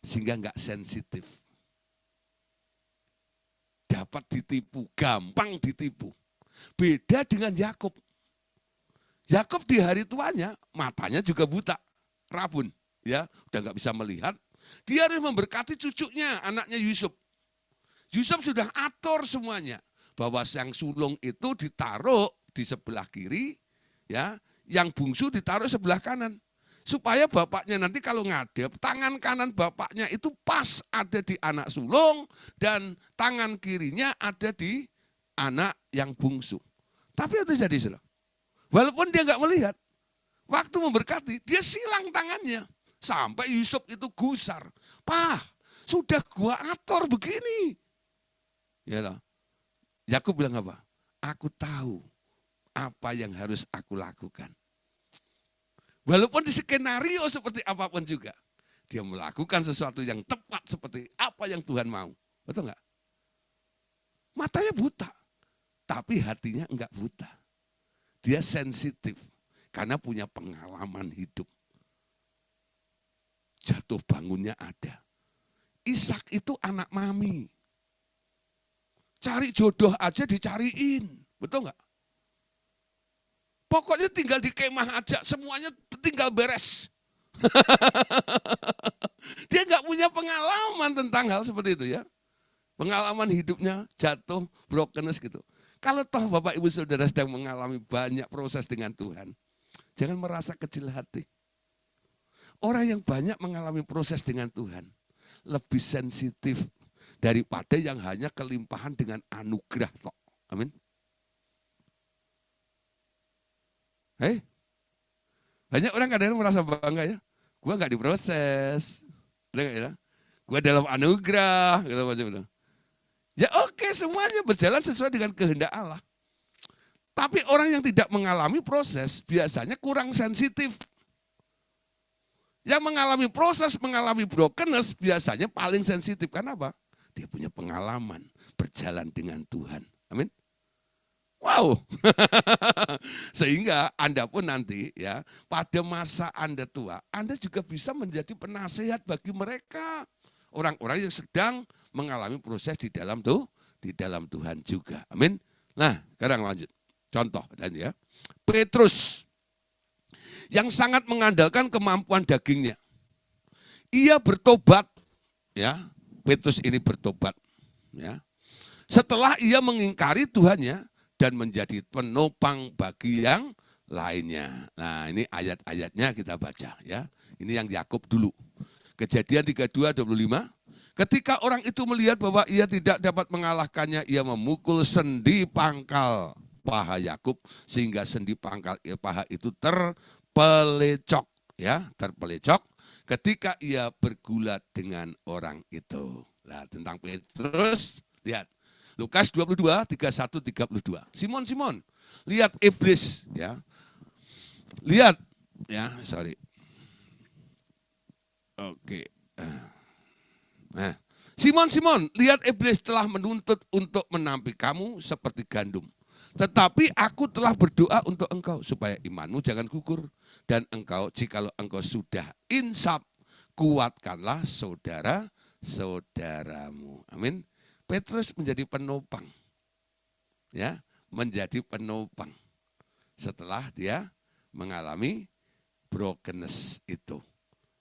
sehingga nggak sensitif, dapat ditipu, gampang ditipu. Beda dengan Yakub. Yakub di hari tuanya matanya juga buta, rabun, ya udah nggak bisa melihat. Dia harus memberkati cucunya, anaknya Yusuf. Yusuf sudah atur semuanya bahwa yang sulung itu ditaruh di sebelah kiri, ya, yang bungsu ditaruh sebelah kanan. Supaya bapaknya nanti kalau ngadep, tangan kanan bapaknya itu pas ada di anak sulung dan tangan kirinya ada di anak yang bungsu. Tapi itu jadi salah. Walaupun dia nggak melihat, waktu memberkati dia silang tangannya sampai Yusuf itu gusar. Pah, sudah gua atur begini. Ya lah. Yakub bilang apa? Aku tahu apa yang harus aku lakukan. Walaupun di skenario seperti apapun juga, dia melakukan sesuatu yang tepat seperti apa yang Tuhan mau. Betul nggak? Matanya buta, tapi hatinya enggak buta. Dia sensitif karena punya pengalaman hidup. Jatuh bangunnya ada. Ishak itu anak mami. Cari jodoh aja dicariin, betul nggak? Pokoknya tinggal di kemah aja, semuanya tinggal beres. Dia nggak punya pengalaman tentang hal seperti itu ya. Pengalaman hidupnya jatuh, brokenness gitu. Kalau toh Bapak Ibu Saudara sedang mengalami banyak proses dengan Tuhan, jangan merasa kecil hati. Orang yang banyak mengalami proses dengan Tuhan, lebih sensitif daripada yang hanya kelimpahan dengan anugerah. Amin. Hei, banyak orang kadang merasa bangga ya, gue nggak diproses, gue dalam anugerah, gitu macam itu. Ya oke, semuanya berjalan sesuai dengan kehendak Allah. Tapi orang yang tidak mengalami proses biasanya kurang sensitif. Yang mengalami proses, mengalami brokenness biasanya paling sensitif. Karena apa? Dia punya pengalaman berjalan dengan Tuhan. Amin. Wow. Sehingga Anda pun nanti ya pada masa Anda tua, Anda juga bisa menjadi penasehat bagi mereka. Orang-orang yang sedang mengalami proses di dalam Tuhan juga. Amin. Nah, sekarang lanjut. Contoh dan ya. Petrus yang sangat mengandalkan kemampuan dagingnya. Ia bertobat ya. Petrus ini bertobat ya. Setelah ia mengingkari Tuhannya dan menjadi penopang bagi yang lainnya. Nah, ini ayat-ayatnya kita baca ya. Ini yang Yakub dulu. Kejadian 32:25. Ketika orang itu melihat bahwa ia tidak dapat mengalahkannya, ia memukul sendi pangkal paha Yakub sehingga sendi pangkal paha itu terpelecok ya, terpelecok ketika ia bergulat dengan orang itu. Nah, tentang Petrus, lihat Lukas 22, 31, 32. Simon, lihat iblis ya. Lihat ya, sorry. Oke. Nah, Simon, lihat iblis telah menuntut untuk menampik kamu seperti gandum. Tetapi aku telah berdoa untuk engkau supaya imanmu jangan gugur. Dan engkau, jikalau engkau sudah insaf, kuatkanlah saudara-saudaramu. Amin. Petrus menjadi penopang. Ya, menjadi penopang. setelah dia mengalami brokenness itu.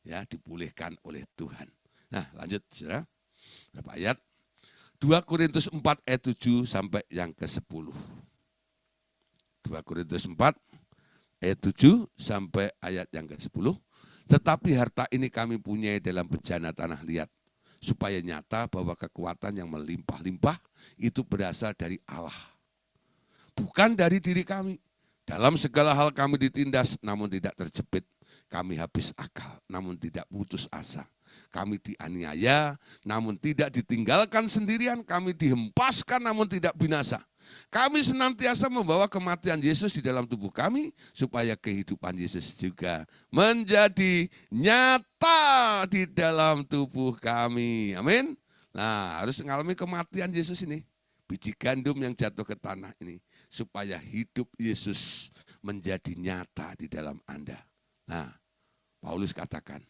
Ya, dipulihkan oleh Tuhan. Nah, lanjut Saudara. Berapa ayat? 2 Korintus 4 ayat 7 sampai yang ke-10. 2 Korintus 4 ayat 7 sampai ayat yang ke-10. Tetapi harta ini kami punyai dalam bejana tanah liat, supaya nyata bahwa kekuatan yang melimpah-limpah itu berasal dari Allah, bukan dari diri kami. Dalam segala hal kami ditindas, namun tidak terjepit. Kami habis akal, namun tidak putus asa. Kami dianiaya, namun tidak ditinggalkan sendirian. Kami dihempaskan, namun tidak binasa. Kami senantiasa membawa kematian Yesus di dalam tubuh kami, supaya kehidupan Yesus juga menjadi nyata di dalam tubuh kami. Amin. Nah, harus mengalami kematian Yesus ini. Biji gandum yang jatuh ke tanah ini, supaya hidup Yesus menjadi nyata di dalam Anda. Nah, Paulus katakan,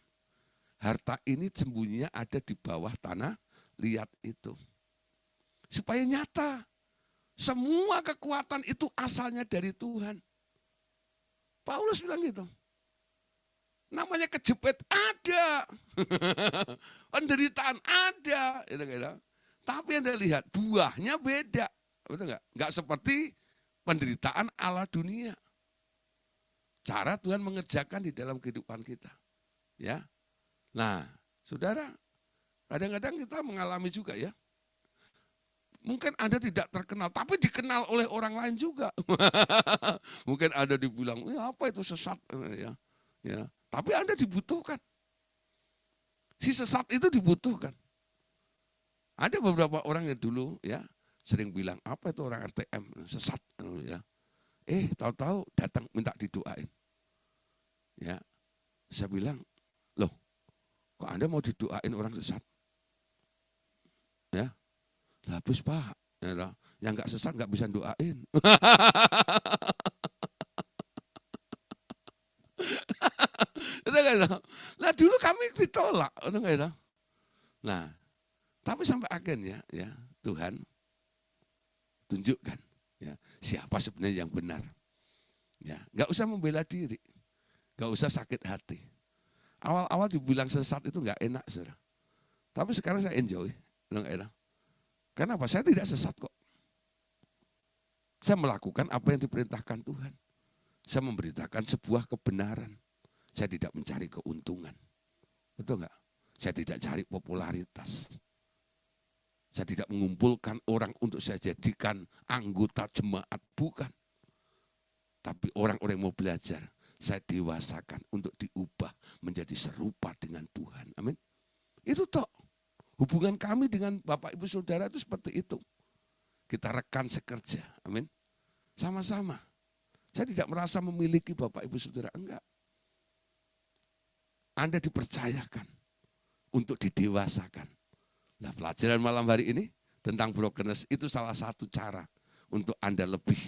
harta ini sembunyinya ada di bawah tanah liat itu. Supaya nyata, semua kekuatan itu asalnya dari Tuhan. Paulus bilang gitu. Namanya kejepit ada, penderitaan ada, gitu. Tapi Anda lihat buahnya beda, betul nggak? Nggak seperti penderitaan ala dunia. Cara Tuhan mengerjakan di dalam kehidupan kita, ya. Nah, saudara, kadang-kadang kita mengalami juga ya. Mungkin Anda tidak terkenal, tapi dikenal oleh orang lain juga. Mungkin Anda dibilang, apa itu sesat, ya. Tapi Anda dibutuhkan. Si sesat itu dibutuhkan. Ada beberapa orang yang dulu ya sering bilang, apa itu orang RTM, sesat, ya. Tahu-tahu datang minta didoain. Ya, saya bilang, loh, kok Anda mau didoain orang sesat? Ya, habis Pak, ya, yang nggak sesat nggak bisa doain. Nah dulu kami ditolak, nah tapi sampai akhirnya ya Tuhan tunjukkan ya siapa sebenarnya yang benar. Ya, nggak usah membela diri, nggak usah sakit hati. Awal-awal dibilang sesat itu nggak enak, saudara. Tapi sekarang saya enjoy, nggak enak. Kenapa? Saya tidak sesat kok. Saya melakukan apa yang diperintahkan Tuhan. Saya memberitakan sebuah kebenaran. Saya tidak mencari keuntungan. Betul nggak? Saya tidak cari popularitas. Saya tidak mengumpulkan orang untuk saya jadikan anggota jemaat, bukan. Tapi orang-orang yang mau belajar, saya dewasakan untuk diubah menjadi serupa dengan Tuhan. Amin. Itu toh. Hubungan kami dengan Bapak Ibu Saudara itu seperti itu. Kita rekan sekerja. Amin. Sama-sama. Saya tidak merasa memiliki Bapak Ibu Saudara. Enggak. Anda dipercayakan untuk didewasakan. Nah, pelajaran malam hari ini tentang brokenness itu salah satu cara untuk Anda lebih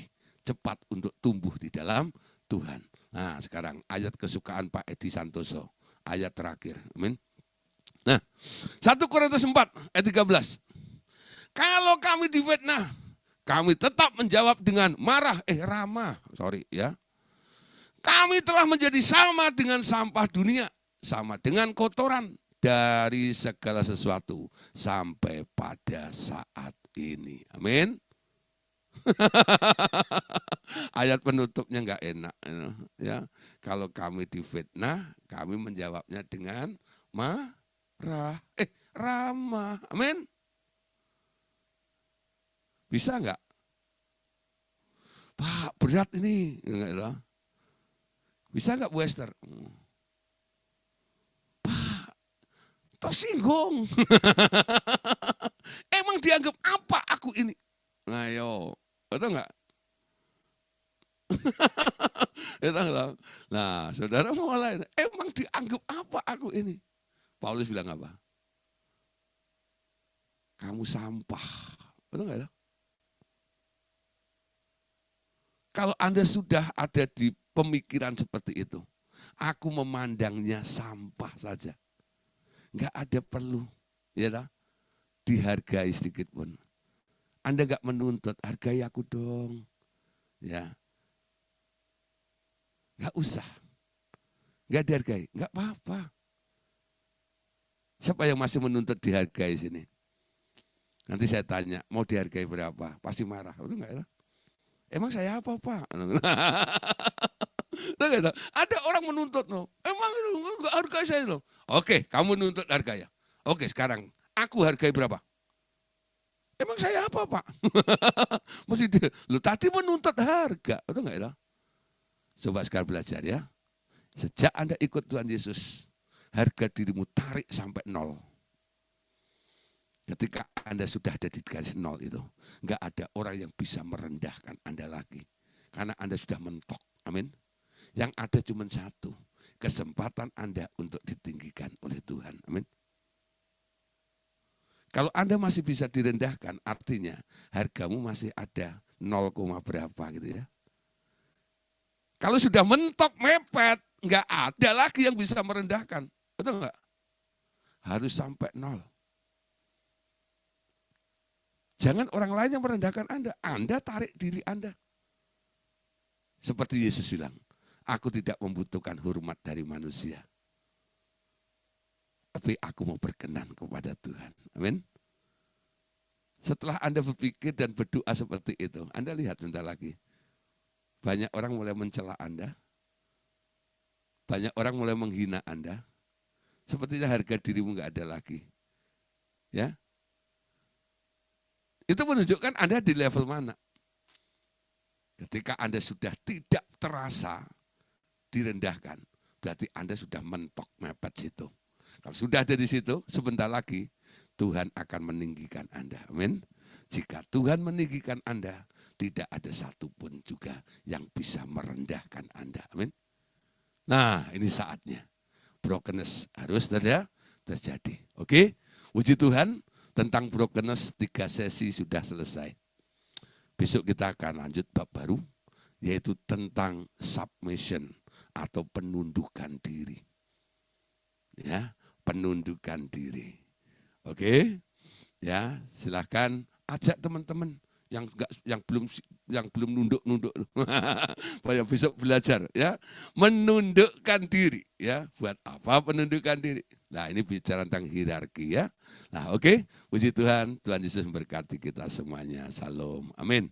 cepat untuk tumbuh di dalam Tuhan. Nah, sekarang ayat kesukaan Pak Edi Santoso. Ayat terakhir. Amin. Nah, 1 Korintus 4 ayat 13. Kalau kami difitnah, kami tetap menjawab dengan ramah. Kami telah menjadi sama dengan sampah dunia, sama dengan kotoran dari segala sesuatu sampai pada saat ini. Amin. Ayat penutupnya enggak enak, ya. Kalau kami difitnah, kami menjawabnya dengan ramah. Amin. Bisa enggak? Pak, berat ini. Bisa enggak Bu Esther? Pak, tersinggung. Emang dianggap apa aku ini? Nah, yo, betul enggak? Nah, saudara mulai, emang dianggap apa aku ini? Paulus bilang apa? Kamu sampah. Betul enggak? Kalau Anda sudah ada di pemikiran seperti itu, aku memandangnya sampah saja. Enggak ada perlu, ya, dihargai sedikit pun. Anda enggak menuntut, hargai aku dong. Ya. Nggak usah. Nggak dihargai, nggak apa-apa. Siapa yang masih menuntut dihargai sini? Nanti saya tanya, mau dihargai berapa? Pasti marah. Itu enggak ya? Emang saya apa, Pak? Ada orang menuntut loh. Emang enggak hargai saya loh. Oke, kamu nuntut harga ya. Oke, sekarang aku hargai berapa? Emang saya apa, Pak? Mesti lu tadi menuntut harga. Itu enggak ya? Coba sekarang belajar ya. Sejak Anda ikut Tuhan Yesus, harga dirimu tarik sampai 0. Ketika Anda sudah ada di garis 0 itu, enggak ada orang yang bisa merendahkan Anda lagi. Karena Anda sudah mentok. Amin. Yang ada cuma satu, kesempatan Anda untuk ditinggikan oleh Tuhan. Amin. Kalau Anda masih bisa direndahkan, artinya hargamu masih ada 0, berapa gitu ya. Kalau sudah mentok, mepet, enggak ada lagi yang bisa merendahkan. Betul enggak? Harus sampai 0. Jangan orang lain yang merendahkan Anda tarik diri Anda. Seperti Yesus bilang, aku tidak membutuhkan hormat dari manusia. Tapi aku mau berkenan kepada Tuhan. Amin. Setelah Anda berpikir dan berdoa seperti itu, Anda lihat sebentar lagi. Banyak orang mulai mencela Anda. Banyak orang mulai menghina Anda. Sepertinya harga dirimu enggak ada lagi. Ya. Itu menunjukkan Anda di level mana. Ketika Anda sudah tidak terasa direndahkan, berarti Anda sudah mentok mepet situ. Kalau sudah ada di situ, sebentar lagi Tuhan akan meninggikan Anda. Amin. Jika Tuhan meninggikan Anda, tidak ada satupun juga yang bisa merendahkan Anda. Amin. Nah, ini saatnya. Brokenness harus terjadi. Oke, puji Tuhan. Tentang brokenness 3 sesi sudah selesai. Besok kita akan lanjut bab baru, yaitu tentang submission atau penundukan diri. Ya, penundukan diri. Oke, ya silahkan ajak teman-teman yang belum nunduk supaya besok belajar ya menundukkan diri ya. Buat apa penundukan diri? Nah, ini bicara tentang hierarki ya. Nah, oke, puji Tuhan, Tuhan Yesus memberkati kita semuanya. Salam. Amin.